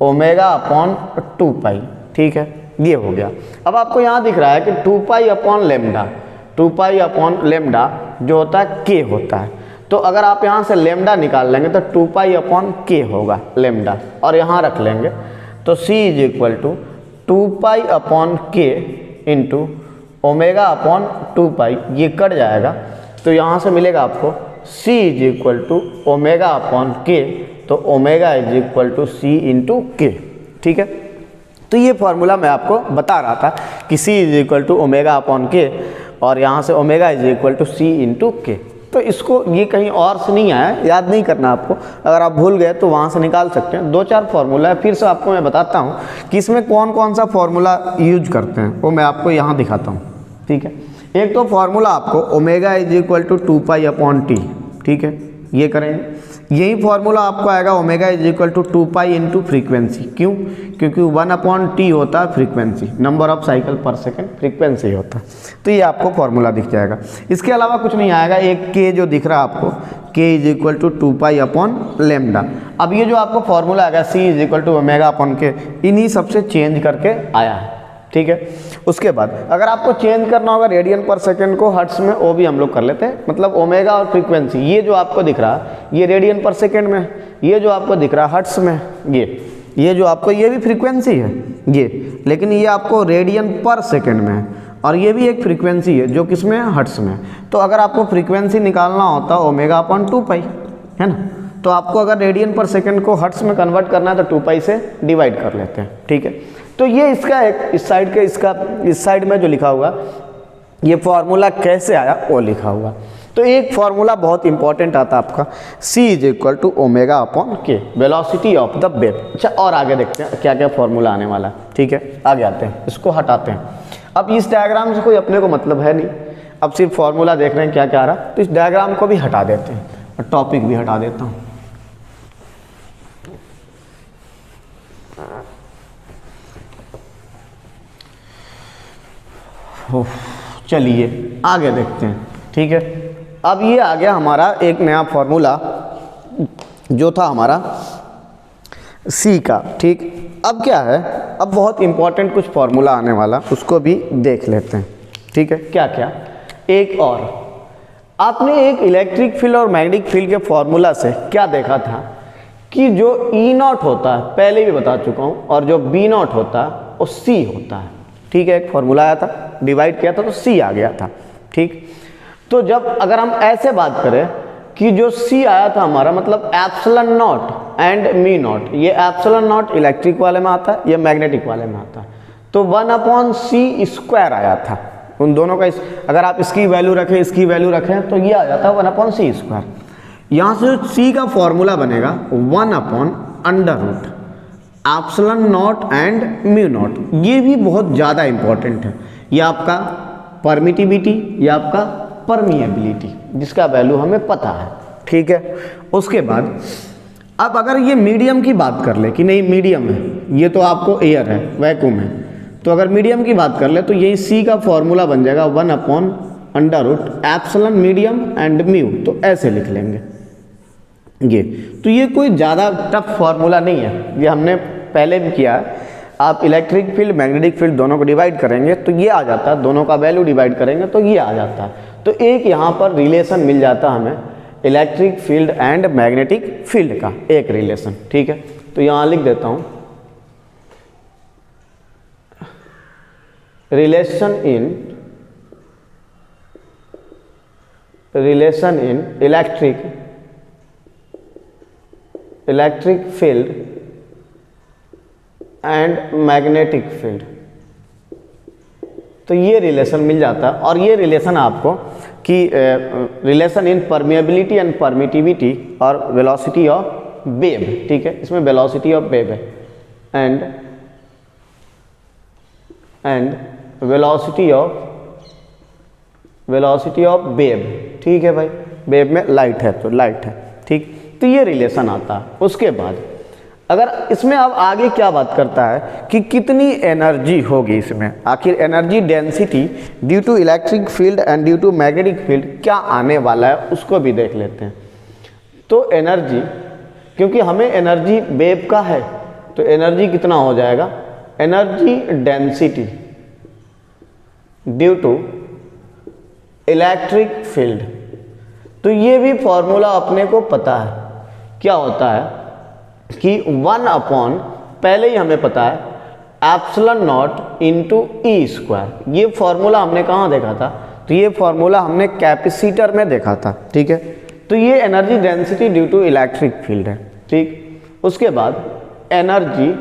ओमेगा अपॉन 2 पाई, ठीक है, ये हो गया। अब आपको यहाँ दिख रहा है कि 2 pi upon lambda, 2 pi upon lambda जो होता है के होता है, तो अगर आप यहाँ से लेमडा निकाल लेंगे तो 2 पाई अपॉन के होगा लेमडा, और यहाँ रख लेंगे तो c is equal to 2 pi upon k into omega upon 2 pi, ये कट जाएगा तो यहाँ से मिलेगा आपको c is equal to omega upon k, तो omega is equal to c into k, ठीक है। तो ये फॉर्मूला मैं आपको बता रहा था कि c is equal to omega upon k, और यहाँ से omega is equal to c into k. तो इसको ये कहीं और से नहीं आया, याद नहीं करना आपको, अगर आप भूल गए तो वहाँ से निकाल सकते हैं। 2-4 फार्मूला है, फिर से आपको मैं बताता हूँ कि इसमें कौन कौन सा फार्मूला यूज करते हैं, वो मैं आपको यहाँ दिखाता हूँ, ठीक है। एक तो फार्मूला आपको omega is equal to 2 pi upon T, ठीक है, ये करेंगे। यही फार्मूला आपको आएगा omega is equal to 2 pi into frequency, क्यों? क्योंकि 1 अपॉन टी होता है frequency, number of cycle per second frequency होता है, तो ये आपको फार्मूला दिख जाएगा। इसके अलावा कुछ नहीं आएगा, एक के जो दिख रहा है आपको, k is equal to 2 pi upon lambda. अब ये जो आपको फार्मूला आएगा c is equal to omega upon k, इन्हीं सबसे चेंज करके आया है, ठीक है। उसके बाद अगर आपको चेंज करना होगा रेडियन पर सेकंड को हर्ट्स में, वो भी हम लोग कर लेते हैं। मतलब ओमेगा और फ्रीक्वेंसी, ये जो आपको दिख रहा है ये रेडियन पर सेकंड में, ये जो आपको दिख रहा है हर्ट्स में, ये जो आपको, ये भी फ्रीक्वेंसी है ये, लेकिन ये आपको रेडियन पर सेकंड में है, और ये भी एक फ्रीक्वेंसी है जो किसमें है, हर्ट्स में। तो अगर आपको फ्रीक्वेंसी निकालना होता ओमेगा अपॉन 2 पाई, है ना, तो आपको अगर रेडियन पर सेकंड को हर्ट्स में कन्वर्ट करना है तो 2 पाई से डिवाइड कर लेते हैं, ठीक है। तो ये इसका एक इस साइड के, इसका इस साइड में जो लिखा हुआ ये फॉर्मूला कैसे आया वो लिखा हुआ। तो एक फॉर्मूला बहुत इंपॉर्टेंट आता है आपका, c is equal to omega upon k, velocity of the wave. अच्छा, और आगे देखते हैं क्या क्या फॉर्मूला आने वाला है, ठीक है। आगे आते हैं, इसको हटाते हैं। अब इस डायग्राम से कोई अपने को मतलब है नहीं, अब सिर्फ फॉर्मूला देख रहे हैं क्या क्या आ रहा, तो इस डायग्राम को भी हटा देते हैं और टॉपिक भी हटा देता हूँ। चलिए आगे देखते हैं, ठीक है। अब ये आ गया हमारा एक नया फॉर्मूला जो था हमारा सी का, ठीक। अब क्या है, अब बहुत इंपॉर्टेंट कुछ फॉर्मूला आने वाला, उसको भी देख लेते हैं, ठीक है। क्या क्या, एक और आपने एक इलेक्ट्रिक फील्ड और मैग्नेटिक फील्ड के फॉर्मूला से क्या देखा था कि जो ई नॉट होता है, पहले भी बता चुका हूँ, और जो बी नॉट होता है वो सी होता है, ठीक है। एक फॉर्मूला आया था, डिवाइड किया था तो सी आ गया था, ठीक। तो जब अगर हम ऐसे बात करें कि जो सी आया था हमारा, मतलब epsilon naught and me not, ये एप्सिलॉन नॉट इलेक्ट्रिक वाले में आता है, ये मैग्नेटिक वाले में आता है, तो 1 अपॉन सी स्क्वायर आया था उन दोनों का। अगर आप इसकी वैल्यू रखें, इसकी वैल्यू रखें, तो ये आ जाता है 1 अपॉन सी स्क्वायर। यहाँ से सी का फॉर्मूला बनेगा 1 upon under root epsilon naught and mu naught. ये भी बहुत ज़्यादा इंपॉर्टेंट है, ये आपका परमिटिविटी, ये आपका परमिएबिलिटी, जिसका वैल्यू हमें पता है, ठीक है। उसके बाद अब अगर ये मीडियम की बात कर ले कि नहीं मीडियम है, ये तो आपको एयर है, वैक्यूम है, तो अगर मीडियम की बात कर ले तो यही सी का फॉर्मूला बन जाएगा 1 upon under root epsilon medium and mu, तो ऐसे लिख लेंगे ये। तो ये कोई ज़्यादा टफ फॉर्मूला नहीं है, ये हमने पहले भी किया है। आप इलेक्ट्रिक फील्ड मैग्नेटिक फील्ड दोनों को डिवाइड करेंगे तो ये आ जाता है, दोनों का वैल्यू डिवाइड करेंगे तो ये आ जाता है। तो एक यहाँ पर रिलेशन मिल जाता है हमें electric field and magnetic field का एक रिलेशन, ठीक है। तो यहाँ लिख देता हूँ, relation in electric field and magnetic field. तो ये रिलेशन मिल जाता है, और ये रिलेशन आपको कि relation in permeability and permittivity और वेलोसिटी ऑफ वेव, ठीक है। इसमें वेलोसिटी ऑफ वेव है एंड वेलोसिटी ऑफ वेव, ठीक है भाई। वेव में लाइट है तो लाइट है, ठीक। तो ये रिलेशन आता है। उसके बाद अगर इसमें अब आगे क्या बात करता है कि कितनी एनर्जी होगी इसमें, आखिर energy density due to electric field and due to magnetic field क्या आने वाला है उसको भी देख लेते हैं। तो एनर्जी, क्योंकि हमें एनर्जी वेव का है तो एनर्जी कितना हो जाएगा, energy density due to electric field. तो ये भी फॉर्मूला अपने को पता है, क्या होता है कि 1 अपॉन, पहले ही हमें पता है, epsilon not into E square. ये फॉर्मूला हमने कहाँ देखा था, तो ये फॉर्मूला हमने कैपेसिटर में देखा था, ठीक है। तो ये energy density due to electric field है, ठीक। उसके बाद energy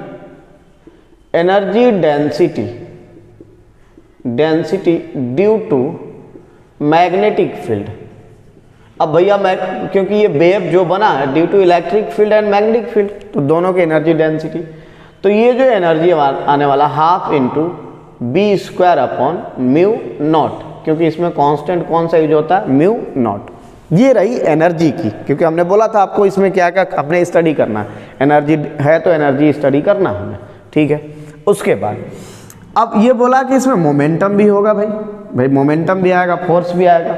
density due to magnetic field. अब भैया मैं, क्योंकि ये वेव जो बना है due to electric field and magnetic field, तो दोनों की एनर्जी डेंसिटी, तो ये जो एनर्जी आने वाला half into B square upon mu naught, क्योंकि इसमें कांस्टेंट कौन सा यूज होता है, म्यू नॉट। ये रही एनर्जी की, क्योंकि हमने बोला था आपको इसमें क्या क्या अपने स्टडी करना है, एनर्जी है तो एनर्जी स्टडी करना हमें, ठीक है। उसके बाद अब ये बोला कि इसमें मोमेंटम भी होगा, भाई मोमेंटम भी आएगा, फोर्स भी आएगा।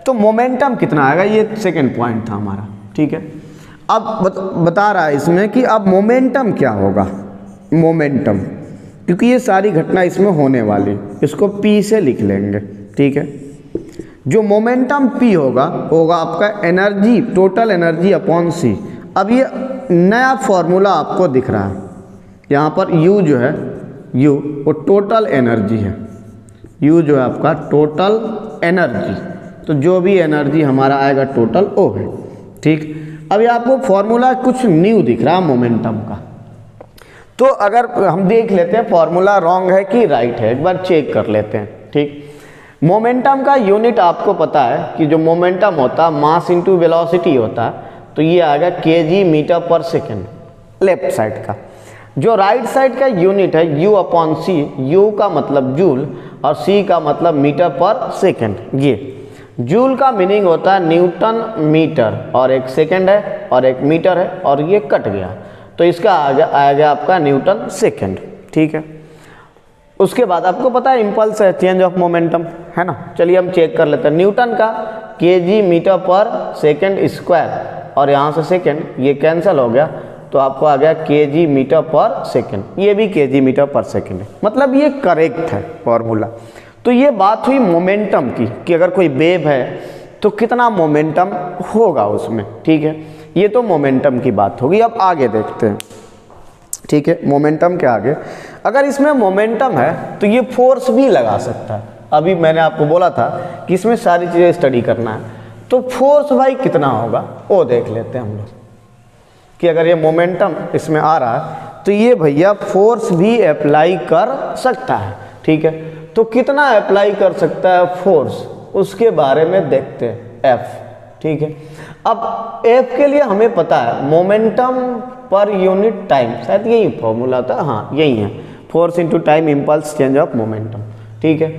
तो मोमेंटम कितना आएगा, ये सेकंड पॉइंट था हमारा, ठीक है। अब बता रहा है इसमें कि अब मोमेंटम क्या होगा, मोमेंटम, क्योंकि ये सारी घटना इसमें होने वाली, इसको P से लिख लेंगे, ठीक है। जो मोमेंटम P होगा आपका energy, total energy upon C। अब ये नया फॉर्मूला आपको दिख रहा है, यहाँ पर U जो है, U वो टोटल एनर्जी है, U जो है आपका टोटल एनर्जी, तो जो भी एनर्जी हमारा आएगा टोटल वो है, ठीक। अब ये आपको फॉर्मूला कुछ न्यू दिख रहा है मोमेंटम का, तो अगर हम देख लेते हैं फॉर्मूला रॉन्ग है कि राइट है, एक बार चेक कर लेते हैं, ठीक। मोमेंटम का यूनिट आपको पता है कि जो मोमेंटम होता है मास इंटू वेलोसिटी होता है, तो ये आएगा kg मीटर पर सेकेंड लेफ्ट साइड का। जो राइट साइड का यूनिट है U अपॉन C, U का मतलब जूल और C का मतलब मीटर पर सेकेंड। ये जूल का मीनिंग होता है न्यूटन मीटर, और एक सेकेंड है और एक मीटर है, और ये कट गया तो इसका आएगा आपका न्यूटन सेकेंड, ठीक है। उसके बाद आपको पता है इम्पल्स है, चेंज ऑफ मोमेंटम, है ना। चलिए हम चेक कर लेते हैं। न्यूटन का kg मीटर पर सेकेंड स्क्वायर, और यहाँ से सेकेंड ये कैंसिल हो गया, तो आपको आ गया kg मीटर पर सेकेंड, ये भी kg मीटर पर सेकेंड है, मतलब ये करेक्ट है फॉर्मूला। तो ये बात हुई मोमेंटम की कि अगर कोई वेव है तो कितना मोमेंटम होगा उसमें, ठीक है। ये तो मोमेंटम की बात होगी। अब आगे देखते हैं, ठीक है। मोमेंटम के आगे अगर इसमें मोमेंटम है तो ये फोर्स भी लगा सकता है। अभी मैंने आपको बोला था कि इसमें सारी चीज़ें स्टडी करना है, तो फोर्स भाई कितना होगा वो देख लेते हैं हम लोग, कि अगर ये मोमेंटम इसमें आ रहा है तो ये भैया फोर्स भी अप्लाई कर सकता है, ठीक है। तो कितना अप्लाई कर सकता है फोर्स, उसके बारे में देखते हैं, F, ठीक है। अब F के लिए हमें पता है मोमेंटम पर यूनिट टाइम, शायद यही फॉर्मूला था, हाँ यही है, force into time impulse change of momentum, ठीक है।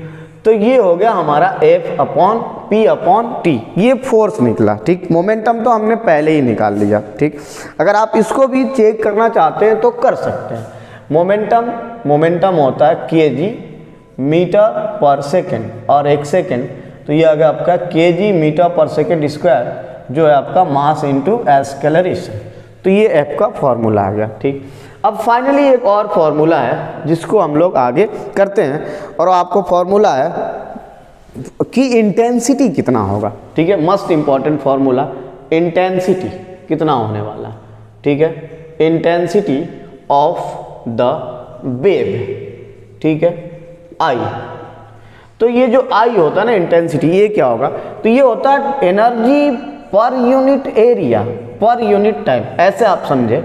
तो ये हो गया हमारा F upon P upon T, ये फोर्स निकला, ठीक। मोमेंटम तो हमने पहले ही निकाल लिया, ठीक। अगर आप इसको भी चेक करना चाहते हैं तो कर सकते हैं। मोमेंटम होता है kg मीटर पर सेकेंड, और एक सेकेंड, तो ये आ गया आपका kg मीटर पर सेकेंड स्क्वायर, जो है आपका मास इंटू एक्सेलरेशन। तो ये F का फॉर्मूला आ गया, ठीक। अब फाइनली एक और फॉर्मूला है जिसको हम लोग आगे करते हैं, और आपको फॉर्मूला है कि इंटेंसिटी कितना होगा, ठीक है। मस्ट इंपॉर्टेंट फॉर्मूला, इंटेंसिटी कितना होने वाला, ठीक है। इंटेंसिटी ऑफ द वेव, ठीक है, I। तो ये जो I होता है ना इंटेंसिटी, ये क्या होगा, तो ये होता है एनर्जी पर यूनिट एरिया पर यूनिट टाइम। ऐसे आप समझे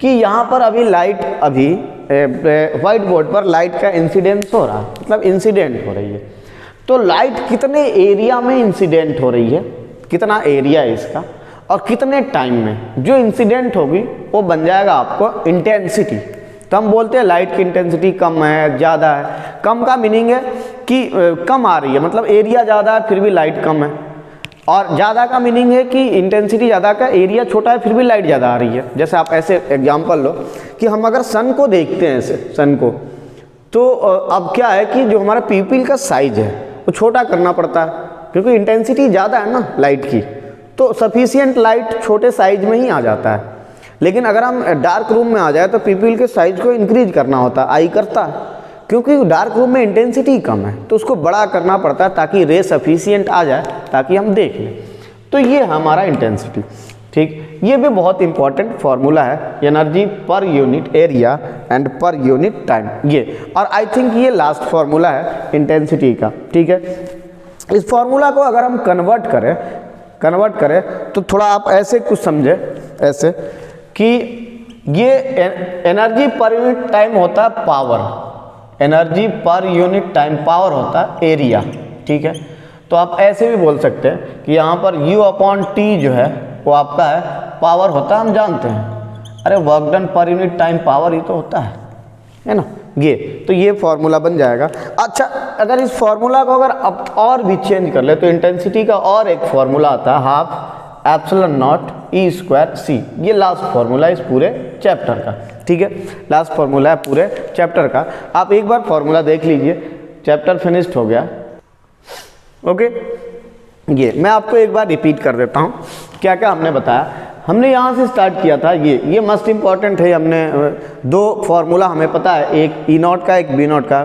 कि यहाँ पर अभी लाइट, अभी व्हाइट बोर्ड पर लाइट का इंसिडेंस हो रहा है, मतलब इंसिडेंट हो रही है, तो लाइट कितने एरिया में इंसिडेंट हो रही है, कितना एरिया है इसका, और कितने टाइम में जो इंसिडेंट होगी वो बन जाएगा आपको इंटेंसिटी। तो हम बोलते हैं लाइट की इंटेंसिटी कम है, ज़्यादा है। कम का मीनिंग है कि कम आ रही है, मतलब एरिया ज़्यादा है फिर भी लाइट कम है। और ज़्यादा का मीनिंग है कि इंटेंसिटी ज़्यादा का, एरिया छोटा है फिर भी लाइट ज़्यादा आ रही है। जैसे आप ऐसे एग्जांपल लो कि हम अगर सन को देखते हैं ऐसे सन को, तो अब क्या है कि जो हमारा पीपल का साइज है वो छोटा करना पड़ता है क्योंकि इंटेंसिटी ज़्यादा है ना लाइट की, तो सफिशियंट लाइट छोटे साइज में ही आ जाता है। लेकिन अगर हम डार्क रूम में आ जाए तो पीपल के साइज को इंक्रीज करना होता है, आई करता है, क्योंकि डार्क रूम में इंटेंसिटी कम है तो उसको बड़ा करना पड़ता है ताकि रे सफिशियंट आ जाए ताकि हम देख लें। तो ये हमारा इंटेंसिटी, ठीक। ये भी बहुत इंपॉर्टेंट फॉर्मूला है, energy per unit area and पर यूनिट टाइम, ये। और आई थिंक ये लास्ट फॉर्मूला है इंटेंसिटी का, ठीक है। इस फॉर्मूला को अगर हम कन्वर्ट करें तो थोड़ा आप ऐसे कुछ समझे, ऐसे कि ये एनर्जी पर यूनिट टाइम होता है पावर, एनर्जी पर यूनिट टाइम पावर होता है एरिया, ठीक है। तो आप ऐसे भी बोल सकते हैं कि यहाँ पर U/T जो है वो आपका है पावर होता है, हम जानते हैं, अरे work done per unit time power ही तो होता है ना, ये। तो ये फॉर्मूला बन जाएगा। अच्छा, अगर इस फॉर्मूला को अगर अब और भी चेंज कर ले तो इंटेंसिटी का और एक फॉर्मूला आता है, हाफ एप्सिलॉन नॉट E²C। ये लास्ट फॉर्मूला है इस पूरे चैप्टर का, ठीक है, लास्ट फॉर्मूला है पूरे चैप्टर का। आप एक बार फॉर्मूला देख लीजिए, चैप्टर फिनिश्ड हो गया, ओके। ये मैं आपको एक बार रिपीट कर देता हूँ क्या क्या हमने बताया। हमने यहाँ से स्टार्ट किया था, ये मस्ट इम्पॉर्टेंट है। हमने दो फॉर्मूला हमें पता है, एक E0 का एक B0 का,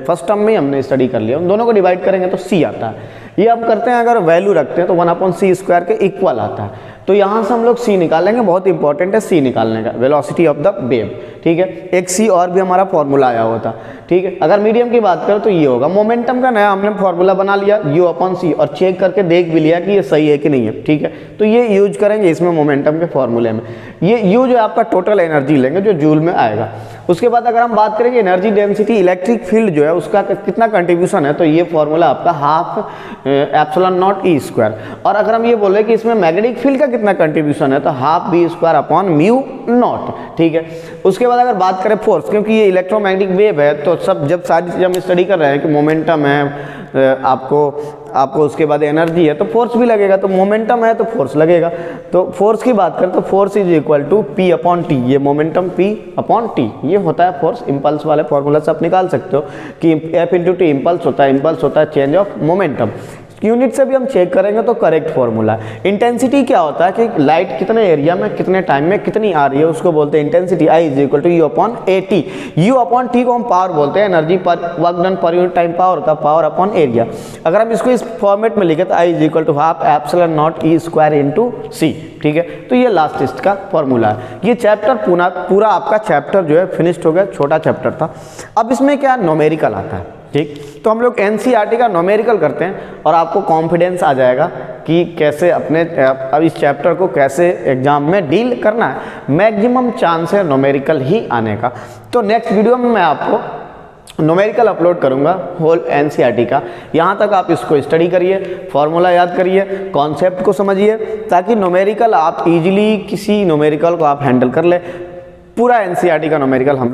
फर्स्ट टर्म में हमने स्टडी कर लिया। उन दोनों को डिवाइड करेंगे तो C आता है। ये हम करते हैं, अगर वैल्यू रखते हैं तो 1/c² के इक्वल आता है। तो यहाँ से हम लोग C निकालेंगे, बहुत इंपॉर्टेंट है C निकालने का, वेलोसिटी ऑफ द वेव, ठीक है। एक C और भी हमारा फॉर्मूला आया हुआ था, ठीक है। अगर मीडियम की बात करें तो ये होगा। मोमेंटम का नया हमने फॉर्मूला बना लिया U/C, और चेक करके देख भी लिया कि ये सही है कि नहीं है, ठीक है। तो ये यूज करेंगे इसमें मोमेंटम के फॉर्मूले में। ये U जो आपका टोटल एनर्जी लेंगे जो जूल में आएगा। उसके बाद अगर हम बात करेंगे एनर्जी डेंसिटी, इलेक्ट्रिक फील्ड जो है उसका कितना कंट्रीब्यूशन है, तो ये फॉर्मूला आपका हाफ एप्सिलॉन नॉट E²। और अगर हम ये बोले कि इसमें मैग्नेटिक फील्ड का कितना कंट्रीब्यूशन है, तो हाफ B²/μ0, ठीक है। उसके बाद अगर बात करें फोर्स, क्योंकि ये इलेक्ट्रोमैग्नेटिक वेव है तो सब जब सारी चीज़ें हम स्टडी कर रहे हैं कि मोमेंटम है आपको उसके बाद एनर्जी है तो फोर्स भी लगेगा, तो मोमेंटम है तो फोर्स लगेगा। तो फोर्स की बात करें तो force is equal to P/T, ये मोमेंटम P/T ये होता है फोर्स। इंपल्स वाले फॉर्मूला से आप निकाल सकते हो कि F/T इंपल्स होता है चेंज ऑफ मोमेंटम। यूनिट से भी हम चेक करेंगे तो करेक्ट फॉर्मूला। इंटेंसिटी क्या होता है कि लाइट कितने एरिया में कितने टाइम में कितनी आ रही है उसको बोलते हैं intensity. I is equal to U/AT। U/T को हम पावर बोलते हैं, एनर्जी पर work done per unit time power होता है, पावर अपॉन एरिया। अगर हम इसको इस फॉर्मेट में लिखे तो I is equal to half epsilon naught E² into C, ठीक है। तो ये लास्ट इसका का फॉर्मूला है। ये चैप्टर पूरा आपका चैप्टर जो है फिनिश्ड हो गया, छोटा चैप्टर था। अब इसमें क्या न्यूमेरिकल आता है, ठीक। तो हम लोग NCERT का न्यूमेरिकल करते हैं और आपको कॉन्फिडेंस आ जाएगा कि कैसे अब इस चैप्टर को कैसे एग्जाम में डील करना है। मैक्सिमम चांस है न्यूमेरिकल ही आने का। तो नेक्स्ट वीडियो में मैं आपको न्यूमेरिकल अपलोड करूंगा होल NCERT का। यहाँ तक आप इसको स्टडी करिए, फॉर्मूला याद करिए, कॉन्सेप्ट को समझिए, ताकि न्यूमेरिकल आप इजीली किसी न्यूमेरिकल को आप हैंडल कर ले। पूरा NCERT का न्यूमेरिकल हम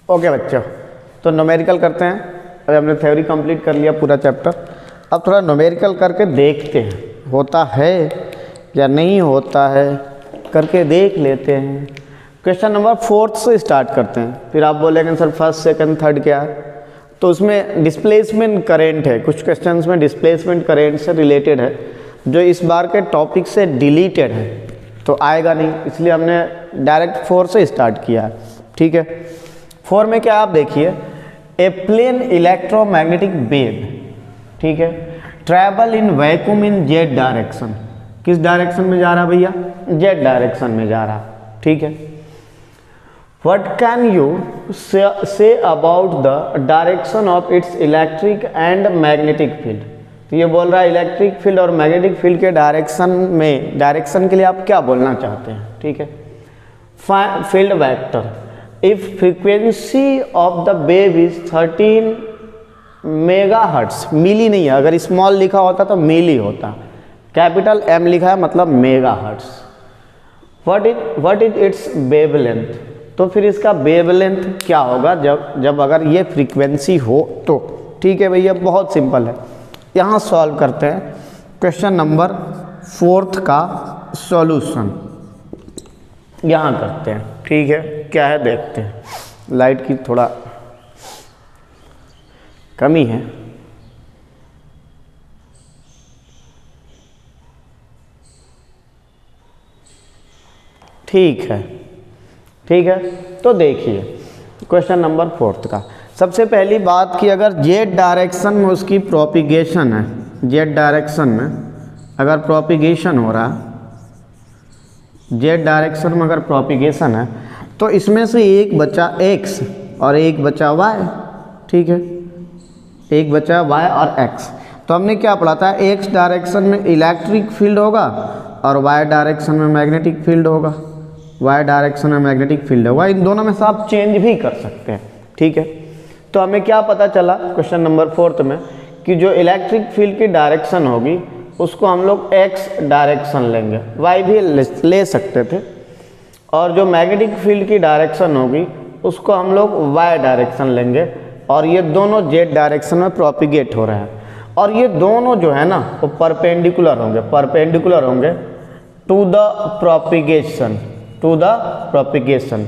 ओके बच्चों, तो न्यूमेरिकल करते हैं। अभी हमने थ्योरी कंप्लीट कर लिया पूरा चैप्टर, अब थोड़ा न्यूमेरिकल करके देखते हैं होता है या नहीं होता है, करके देख लेते हैं। क्वेश्चन नंबर 4 से स्टार्ट करते हैं, फिर आप बोलेंगे सर फर्स्ट सेकंड थर्ड क्या है। तो उसमें डिस्प्लेसमेंट करेंट है, कुछ क्वेश्चंस में डिस्प्लेसमेंट करेंट से रिलेटेड है जो इस बार के टॉपिक से डिलीटेड है, तो आएगा नहीं, इसलिए हमने डायरेक्ट 4 से स्टार्ट किया है, ठीक है। 4 में क्या आप देखिए, ए प्लेन इलेक्ट्रोमैग्नेटिक वेव, ठीक है, travel in vacuum in Z direction. किस डायरेक्शन में जा रहा भैया, जेड डायरेक्शन में जा रहा, ठीक है। What can you say about the direction of its electric and magnetic field. तो ये बोल रहा है इलेक्ट्रिक फील्ड और मैग्नेटिक फील्ड के डायरेक्शन के लिए आप क्या बोलना चाहते हैं, ठीक है। Field vector, if frequency of the wave is 13 megahertz, मिली नहीं है, अगर स्मॉल लिखा होता तो मिली होता, कैपिटल M लिखा है मतलब megahertz. What is it's wavelength, तो फिर इसका वेवलेंथ क्या होगा जब अगर ये फ्रीक्वेंसी हो तो, ठीक है भैया, बहुत सिंपल है। यहाँ सॉल्व करते हैं, क्वेश्चन नंबर 4 का सॉल्यूशन यहाँ करते हैं। ठीक है, क्या है देखते हैं। लाइट की थोड़ा कमी है। ठीक है, ठीक है। तो देखिए क्वेश्चन नंबर 4 का सबसे पहली बात कि अगर जेड डायरेक्शन में उसकी प्रोपिगेशन है, जेड डायरेक्शन में अगर प्रोपिगेशन हो रहा है, जेड डायरेक्शन में अगर प्रोपिगेशन है तो इसमें से एक बचा x और एक बचा y। ठीक है, एक बचा y और x। तो हमने क्या पढ़ा था, x डायरेक्शन में इलेक्ट्रिक फील्ड होगा और y डायरेक्शन में मैग्नेटिक फील्ड होगा। y डायरेक्शन में मैग्नेटिक फील्ड होगा, इन दोनों में से आप चेंज भी कर सकते हैं। ठीक है, तो हमें क्या पता चला क्वेश्चन नंबर 4 में कि जो इलेक्ट्रिक फील्ड की डायरेक्शन होगी उसको हम लोग x डायरेक्शन लेंगे, y भी ले सकते थे, और जो मैग्नेटिक फील्ड की डायरेक्शन होगी उसको हम लोग y डायरेक्शन लेंगे, और ये दोनों z डायरेक्शन में प्रोपिगेट हो रहे हैं, और ये दोनों जो है ना वो परपेंडिकुलर होंगे, परपेंडिकुलर होंगे to the propagation, to the propagation.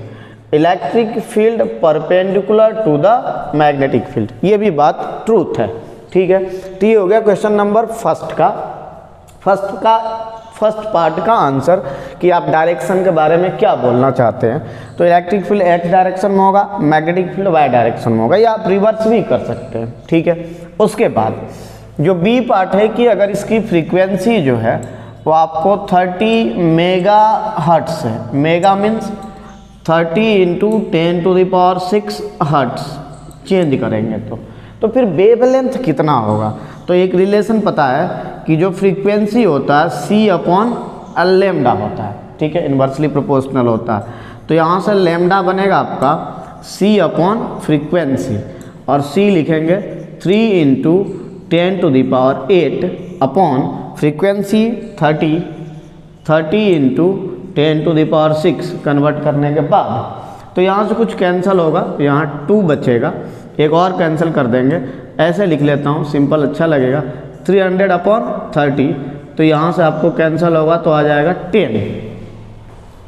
Electric field perpendicular to the magnetic field, ये भी बात ट्रूथ है। ठीक है, तो ये हो गया क्वेश्चन नंबर फर्स्ट पार्ट का आंसर कि आप डायरेक्शन के बारे में क्या बोलना चाहते हैं। तो इलेक्ट्रिक फील्ड x डायरेक्शन में होगा, मैग्नेटिक फील्ड y डायरेक्शन में होगा, या आप रिवर्स भी कर सकते हैं। ठीक है, उसके बाद जो बी पार्ट है कि अगर इसकी फ्रीक्वेंसी जो है वो आपको 30 मेगा हर्ट्स है, मेगा मीन्स 30 × 10⁻6 हर्ट्स चेंज करेंगे तो फिर वेवलेंथ कितना होगा। तो एक रिलेशन पता है कि जो फ्रीक्वेंसी होता है c/λ होता है। ठीक है, इन्वर्सली प्रोपोर्शनल होता है। तो यहाँ से लैम्डा बनेगा आपका c/फ्रीक्वेंसी, और c लिखेंगे 3 × 10⁸ फ्रीक्वेंसी 30 × 10⁻6 कन्वर्ट करने के बाद तो यहाँ से कुछ कैंसिल होगा, यहाँ 2 बचेगा, एक और कैंसिल कर देंगे, ऐसे लिख लेता हूँ सिंपल अच्छा लगेगा, 300/30। तो यहाँ से आपको कैंसिल होगा तो आ जाएगा 10।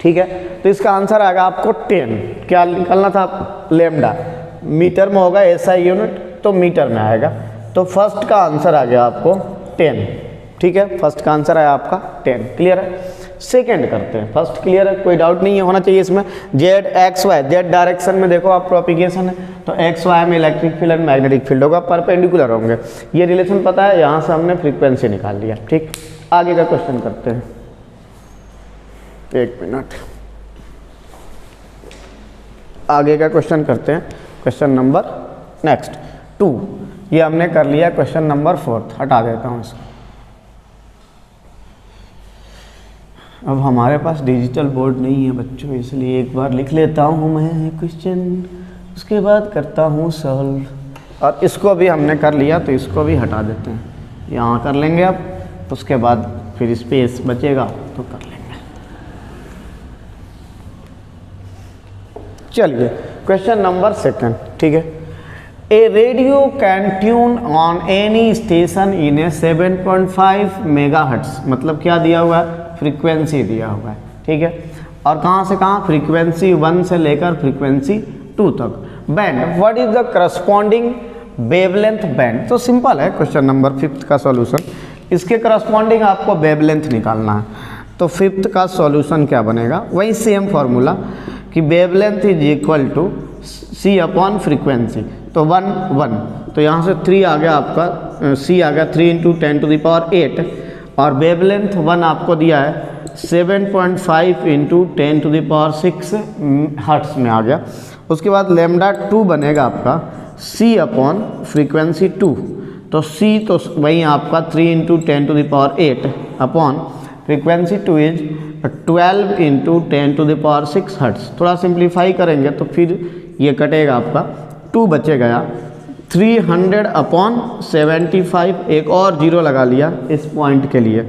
ठीक है, तो इसका आंसर आएगा आपको 10। क्या निकालना था, लैम्डा, मीटर में होगा SI यूनिट तो मीटर में आएगा। तो फर्स्ट का आंसर आ गया आपको 10। ठीक है, फर्स्ट का आंसर आया आपका 10। क्लियर है। सेकंड करते हैं। फर्स्ट क्लियर है, कोई डाउट नहीं है, होना चाहिए इसमें। Z X Y, Z direction में देखो आप प्रोपिगेशन है तो एक्स वाई में electric field and magnetic field होगा, परपेंडिकुलर होंगे। ये रिलेशन पता है, यहाँ से हमने फ्रीक्वेंसी निकाल लिया। ठीक, आगे का क्वेश्चन करते हैं। एक मिनट, आगे का क्वेश्चन करते हैं। क्वेश्चन नंबर नेक्स्ट 2, ये हमने कर लिया। क्वेश्चन नंबर 4 हटा देता हूँ इसको। अब हमारे पास डिजिटल बोर्ड नहीं है बच्चों, इसलिए एक बार लिख लेता हूँ मैं क्वेश्चन, उसके बाद करता हूँ सॉल्व। और इसको भी हमने कर लिया तो इसको भी हटा देते हैं, यहाँ कर लेंगे अब, उसके बाद फिर स्पेस बचेगा तो कर लेंगे। चलिए क्वेश्चन नंबर 2। ठीक है, a radio can tune on any station in a 7.5 megahertz, मतलब क्या दिया हुआ है, फ्रीक्वेंसी दिया हुआ है। ठीक है, और कहाँ से कहाँ, फ्रीक्वेंसी 1 से लेकर फ्रीक्वेंसी 2 तक। Band, what is the corresponding wavelength band. तो सिंपल है, क्वेश्चन नंबर 5 का सॉल्यूशन, इसके करस्पॉन्डिंग आपको वेवलेंथ निकालना है। तो 5 का सॉल्यूशन क्या बनेगा, वही सेम फॉर्मूला कि वेवलेंथ इज इक्वल टू c/फ्रीक्वेंसी। तो 1 तो यहाँ से 3 आ गया आपका, c आ गया 3 × 10⁸, और वेवलेंथ 1 आपको दिया है 7.5 × 10⁻6 हर्ट्स में आ गया। उसके बाद लैम्डा 2 बनेगा आपका c/फ्रीक्वेंसी 2। तो c तो वही आपका 3 × 10⁸ अपॉन फ्रीक्वेंसी 2 इज 12 × 10⁻6 हर्ट्स। थोड़ा सिंप्लीफाई करेंगे तो फिर ये कटेगा आपका, 2 बचेगा यार, 300/75, एक और जीरो लगा लिया इस पॉइंट के लिए,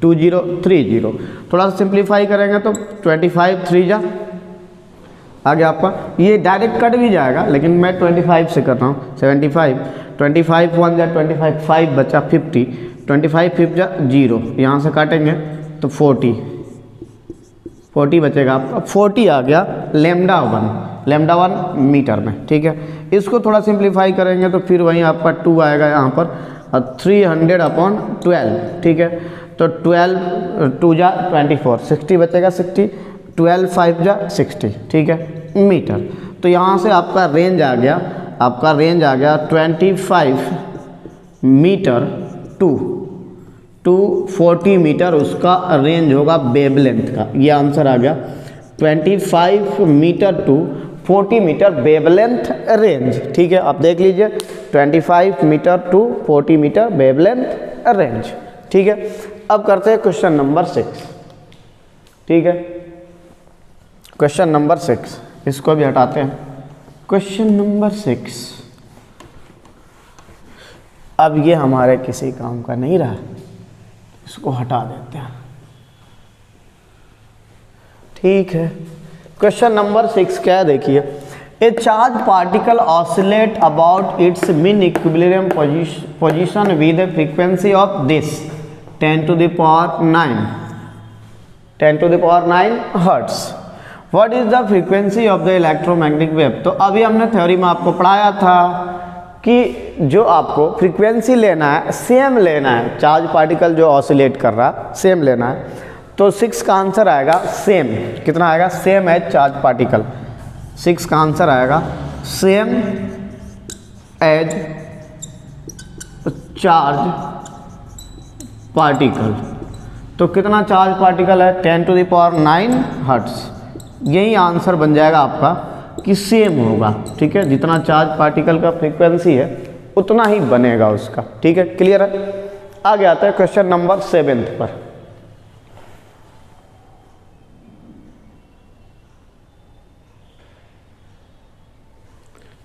2030। थोड़ा सा सिंप्लीफाई करेंगे तो 25 3 जा आ गया आपका। ये डायरेक्ट कट भी जाएगा लेकिन मैं 25 से कर रहा हूँ, 75, 25 1 जा 25, 5 बचा 50, 25 5 जा 0, यहाँ से काटेंगे तो 40 बचेगा आपका, 40 आ गया लैम्डा वन मीटर में, ठीक है। इसको थोड़ा सिंप्लीफाई करेंगे तो फिर वहीं आपका 2 आएगा यहाँ पर, और 300/12, ठीक है। तो 12 2 जा 24, 60 बचेगा, 60, 12 5 जा 60, ठीक है, मीटर। तो यहाँ से आपका रेंज आ गया 25 मीटर टू 40 मीटर, उसका रेंज होगा वेवलेंथ का। ये आंसर आ गया 25 metre to 40 metre wavelength range, ठीक है। आप देख लीजिए 25 metre to 40 metre wavelength range, ठीक है। अब करते हैं क्वेश्चन नंबर 6, ठीक है। क्वेश्चन नंबर 6, इसको भी हटाते हैं। क्वेश्चन नंबर 6, अब ये हमारे किसी काम का नहीं रहा, इसको हटा देते हैं, ठीक है। क्वेश्चन नंबर 6 क्या है, देखिए। ए charge particle oscillate about it's mean equilibrium position with A frequency of this 10 to the power 9 hertz. What is the frequency of the electromagnetic wave. तो अभी हमने थ्योरी में आपको पढ़ाया था कि जो आपको फ्रीक्वेंसी लेना है, सेम लेना है, चार्ज पार्टिकल जो ऑसिलेट कर रहा है सेम लेना है। तो 6 का आंसर आएगा सेम, कितना आएगा, सेम है चार्ज पार्टिकल। 6 का आंसर आएगा सेम एज चार्ज पार्टिकल। तो कितना चार्ज पार्टिकल है, 10 to the power 9 हर्ट्ज। यही आंसर बन जाएगा आपका कि सेम होगा, ठीक है। जितना चार्ज पार्टिकल का फ्रीक्वेंसी है उतना ही बनेगा उसका, ठीक है, क्लियर है। आगे आता है क्वेश्चन नंबर 7 पर।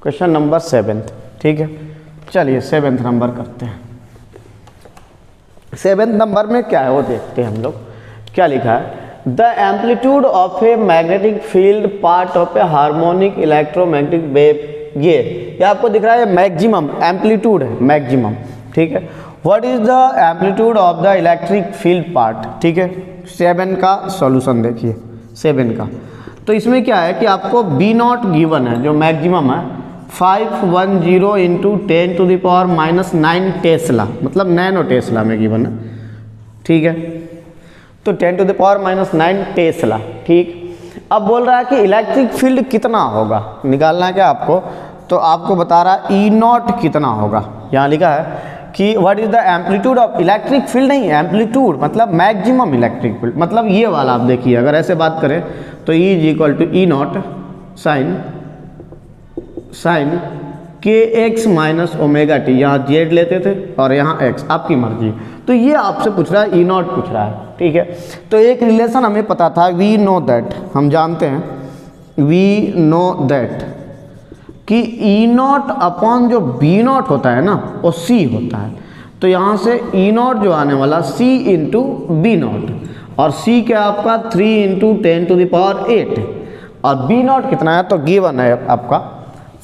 क्वेश्चन नंबर 7, ठीक है। चलिए 7th नंबर करते हैं। 7th नंबर में क्या है वो देखते हैं हम लोग। क्या लिखा है, the amplitude of a magnetic field part of A harmonic electromagnetic wave. ये आपको दिख रहा है मैक्सिमम एम्पलीट्यूड है, मैक्सिमम, ठीक है। What is the amplitude of the electric field part, ठीक है। 7 का सॉल्यूशन देखिए, 7 का। तो इसमें क्या है कि आपको B0 गिवन है, जो मैक्सिमम है 510 into 10 to the power -9 Tesla, मतलब नैनो टेस्ला में गिवन है, ठीक है। तो 10 to the power -9 टेस्ला, ठीक। अब बोल रहा है कि इलेक्ट्रिक फील्ड कितना होगा, निकालना है क्या आपको। तो आपको बता रहा है E0 कितना होगा। यहाँ लिखा है कि what is the amplitude of electric field, नहीं एम्पलीट्यूड मतलब मैक्सिमम इलेक्ट्रिक फील्ड, मतलब ये वाला। आप देखिए अगर ऐसे बात करें तो E = E0 sign kx - ωt, यहाँ z लेते थे और यहाँ x, आपकी मर्जी। तो ये आपसे पूछ रहा है E0 पूछ रहा है, ठीक है। तो एक रिलेशन हमें पता था, वी नो दैट, हम जानते हैं वी नो दैट कि E0 अपॉन जो B0 होता है ना वो C होता है। तो यहाँ से E0 जो आने वाला C इंटू B0, और C क्या आपका 3 इंटू 10 to the power 8, और B0 कितना है तो गिवन है आपका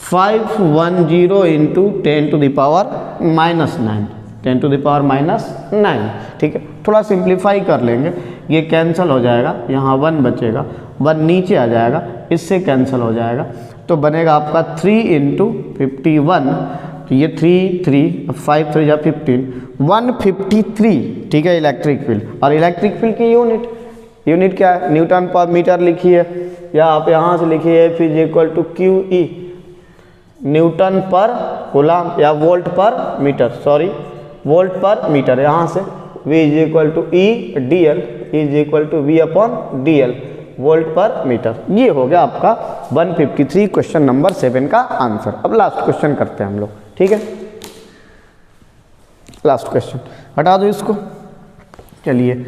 510 into 10 to the power -9, 10 to the power -9, ठीक है। थोड़ा सिंप्लीफाई कर लेंगे, ये कैंसिल हो जाएगा, यहाँ 1 बचेगा, 1 नीचे आ जाएगा, इससे कैंसिल हो जाएगा। तो बनेगा आपका 3 इंटू 51, तो ये 3 5 3 या 15, 153, ठीक है, इलेक्ट्रिक फील्ड। और इलेक्ट्रिक फील्ड की यूनिट क्या है, न्यूटन पर मीटर लिखिए, या आप यहाँ से लिखिए F = QE, न्यूटन पर कूलम, या वोल्ट पर मीटर, सॉरी वोल्ट पर मीटर। यहाँ से V = E dl, E = V/dl, volt पर मीटर। ये हो गया आपका 153 क्वेश्चन नंबर 7 का आंसर। अब लास्ट क्वेश्चन करते हैं हम लोग, ठीक है। लास्ट क्वेश्चन हटा दो इसको। चलिए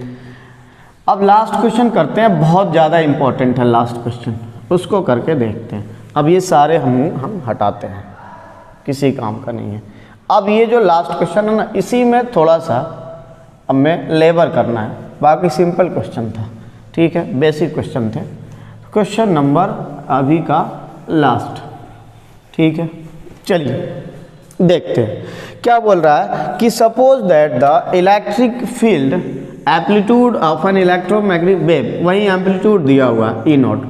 अब लास्ट क्वेश्चन करते हैं, बहुत ज़्यादा इंपॉर्टेंट है लास्ट क्वेश्चन, उसको करके देखते हैं। अब ये सारे हम हटाते हैं, किसी काम का नहीं है। अब ये जो लास्ट क्वेश्चन है ना, इसी में थोड़ा सा हमें लेबर करना है, बाकी सिंपल क्वेश्चन था, ठीक है, बेसिक क्वेश्चन थे। क्वेश्चन नंबर अभी का लास्ट, ठीक है। चलिए देखते हैं क्या बोल रहा है कि suppose that the electric field amplitude of an electromagnetic wave, वही एम्पलीट्यूड दिया हुआ है E naught,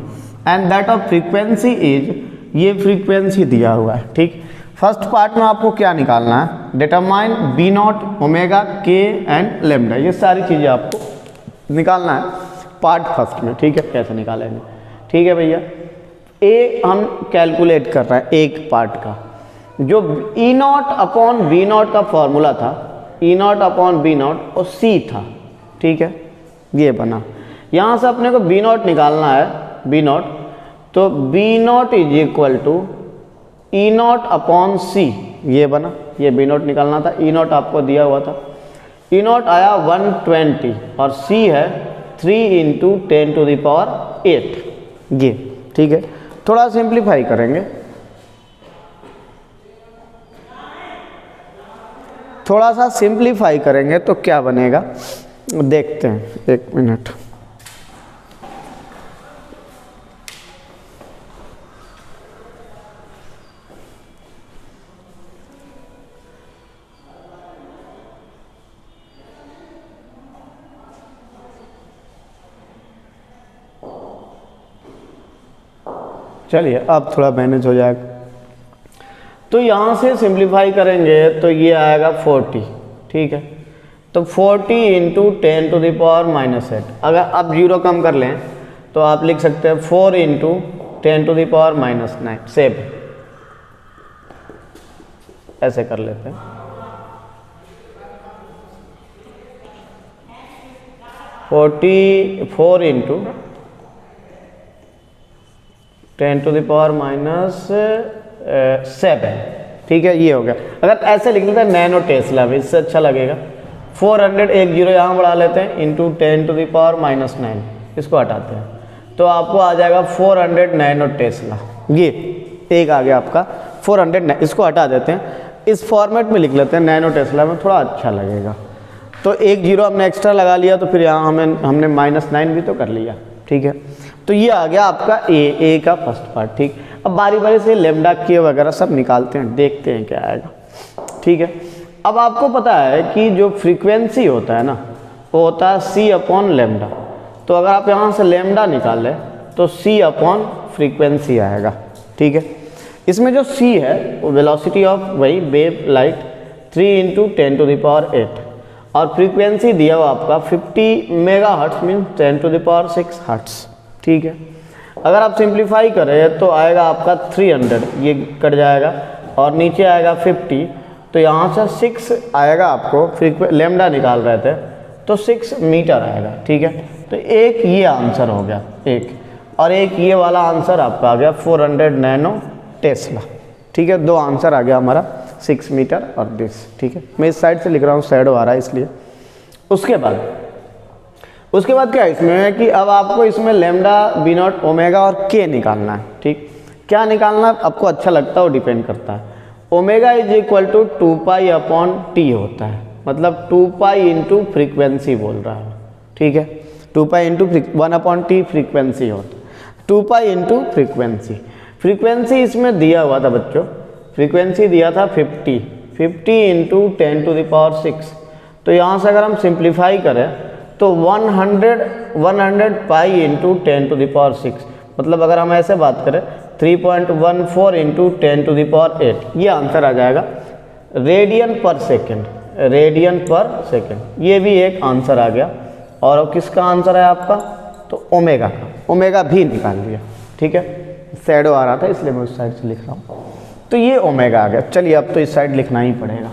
and that of frequency is, ये फ्रीक्वेंसी दिया हुआ है। ठीक, फर्स्ट पार्ट में आपको क्या निकालना है, डिटरमाइन बी नॉट ओमेगा के एंड लेमडा, ये सारी चीज़ें आपको निकालना है पार्ट फर्स्ट में। ठीक है, कैसे निकालेंगे, ठीक है भैया। ए हम कैलकुलेट कर रहे हैं एक पार्ट का, जो ई नॉट अपॉन वी नॉट का फॉर्मूला था, ई नॉट अपॉन बी नॉट और सी था। ठीक है, ये बना। यहाँ से अपने को बी नॉट निकालना है, बी नॉट, तो B naught is equal to E naught upon c, ये बना, ये बी नॉट निकालना था। ई नॉट आपको दिया हुआ था, ई नॉट आया 120 और सी है 3 इंटू 10 टू द पावर 8, ये। ठीक है, थोड़ा सिंप्लीफाई करेंगे, थोड़ा सा सिंप्लीफाई करेंगे तो क्या बनेगा देखते हैं, एक मिनट। चलिए अब थोड़ा मैनेज हो जाएगा। तो यहाँ से सिंप्लीफाई करेंगे तो ये आएगा 40। ठीक है, तो 40 इंटू 10 टू द पावर -8, अगर अब जीरो कम कर लें तो आप लिख सकते हैं 4 इंटू 10 टू द पावर -9, 7, ऐसे कर लेते हैं। 44 इंटू 10 टू द पावर -7। ठीक है, ये हो गया। अगर ऐसे लिख लेते हैं नैनो टेस्ला भी, इससे अच्छा लगेगा। 400, एक जीरो यहाँ बढ़ा लेते हैं, इंटू 10 टू द पावर -9, इसको हटाते हैं तो आपको आ जाएगा 400 नैनो टेस्ला। ये एक आ गया आपका 400, इसको हटा देते हैं, इस फॉर्मेट में लिख लेते हैं नैनो टेस्ला में, थोड़ा अच्छा लगेगा। तो एक जीरो हमने एक्स्ट्रा लगा लिया, तो फिर यहाँ हमने -9 भी तो कर लिया। ठीक है, तो ये आ गया आपका ए का फर्स्ट पार्ट। ठीक, अब बारी बारी से लेमडा के वगैरह सब निकालते हैं, देखते हैं क्या आएगा। ठीक है, अब आपको पता है कि जो फ्रीक्वेंसी होता है ना, वो होता है सी अपॉन लेमडा। तो अगर आप यहाँ से लेमडा निकाल लें तो सी अपॉन फ्रीक्वेंसी आएगा। ठीक है, इसमें जो सी है वो वेलोसिटी ऑफ वही wave light 3 into 10 to the power 8, और फ्रीक्वेंसी दिया हुआ आपका 50 mega hertz mean 10 to the power 6 hertz. ठीक है, अगर आप सिंप्लीफाई करें तो आएगा आपका 300, ये कट जाएगा, और नीचे आएगा 50, तो यहाँ से 6 आएगा आपको, लेमडा निकाल रहे थे तो 6 मीटर आएगा। ठीक है, तो एक ये आंसर हो गया, एक, और एक ये वाला आंसर आपका आ गया 400 नैनो टेस्ला। ठीक है, दो आंसर आ गया हमारा, 6 मीटर और 10। ठीक है, मैं इस साइड से लिख रहा हूँ, शैडो आ रहा है इसलिए। उसके बाद क्या इसमें है कि अब आपको इसमें लेमडा, बी नॉट, ओमेगा और के निकालना है। ठीक, क्या निकालना आपको अच्छा लगता है वो डिपेंड करता है। Omega is equal to 2 pi upon T होता है, मतलब 2 पाई इंटू फ्रीक्वेंसी बोल रहा है। ठीक है, 2 pi into 1 upon T frequency होता है, 2 पाई इंटू फ्रीक्वेंसी। फ्रीक्वेंसी इसमें दिया हुआ था बच्चों, फ्रीक्वेंसी दिया था 50 इंटू 10 टू द पावर 6। तो यहाँ से अगर हम सिंप्लीफाई करें तो 100 pi into 10 to the power 6, मतलब अगर हम ऐसे बात करें 3.14 इंटू 10 टू द पावर 8, ये आंसर आ जाएगा रेडियन पर सेकेंड, रेडियन पर सेकेंड। ये भी एक आंसर आ गया। और किसका आंसर है आपका, तो ओमेगा का, ओमेगा भी निकाल लिया। ठीक है, शैडो आ रहा था इसलिए मैं उस साइड से लिख रहा हूँ, तो ये ओमेगा आ गया। चलिए अब तो इस साइड लिखना ही पड़ेगा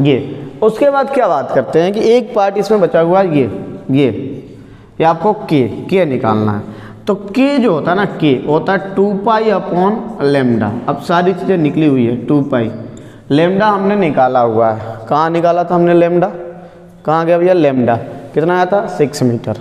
ये। उसके बाद क्या बात करते हैं कि एक पार्ट इसमें बचा हुआ है, ये आपको के निकालना है। तो के जो होता है ना, के होता है 2 पाई अपॉन लेमडा। अब सारी चीज़ें निकली हुई है, 2 पाई, लेमडा हमने निकाला हुआ है। कहाँ निकाला था हमने लेमडा, कहाँ गया भैया लेमडा, कितना आया था 6 मीटर,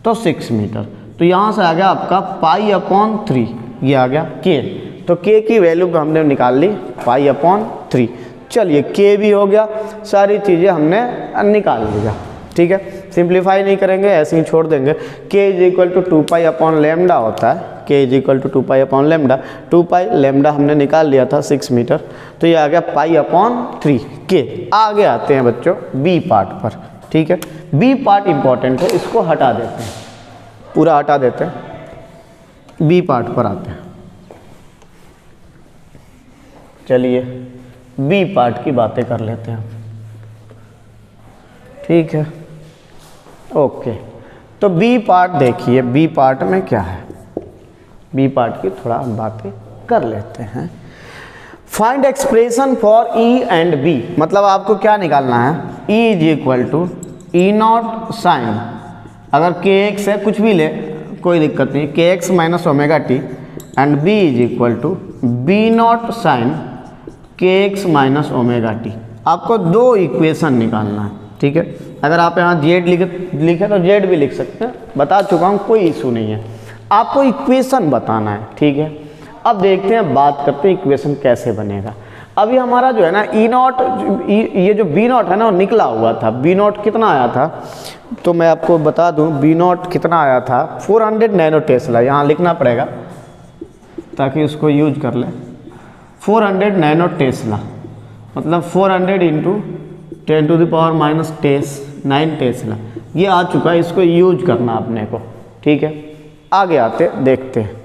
तो 6 मीटर। तो यहाँ से आ गया आपका पाई अपॉन 3, ये आ गया के। तो के की वैल्यू हमने निकाल ली पाई अपॉन 3। चलिए के भी हो गया, सारी चीज़ें हमने निकाल लिया। ठीक है, सिंप्लीफाई नहीं करेंगे, ऐसे ही छोड़ देंगे। K is equal to 2 pi upon lambda होता है, के is equal to 2 pi upon lambda. 2 pi lambda हमने निकाल लिया था 6 मीटर, तो ये आ गया पाई अपॉन 3 के। आगे आते हैं बच्चों बी पार्ट पर, ठीक है। बी पार्ट इंपॉर्टेंट है, इसको हटा देते हैं, पूरा हटा देते हैं, बी पार्ट पर आते हैं। चलिए बी पार्ट की बातें कर लेते हैं, ठीक है, ओके। तो बी पार्ट देखिए, बी पार्ट में क्या है, बी पार्ट की थोड़ा बातें कर लेते हैं। Find expression for E and B, मतलब आपको क्या निकालना है, E is equal to E naught sine, अगर के एक्स है कुछ भी ले कोई दिक्कत नहीं, K X minus omega T, and B is equal to B naught sine K X minus omega T. आपको दो इक्वेशन निकालना है, ठीक है। अगर आप यहाँ जेड लिखे तो जेड भी लिख सकते हैं, बता चुका हूँ, कोई इशू नहीं है, आपको इक्वेशन बताना है, ठीक है। अब देखते हैं, बात करते हैं इक्वेशन कैसे बनेगा। अभी हमारा जो है ना ई नॉट, ये जो बी नॉट है ना वो निकला हुआ था। बी नॉट कितना आया था, तो मैं आपको बता दूं, बी नॉट कितना आया था, 400 नैनो टेस्ला, यहाँ लिखना पड़ेगा ताकि उसको यूज कर ले। 400 नैनो टेस्ला मतलब 400 into 10 to the power minus 9 tesla, ये आ चुका है, इसको यूज करना अपने को, ठीक है। आगे आते देखते हैं।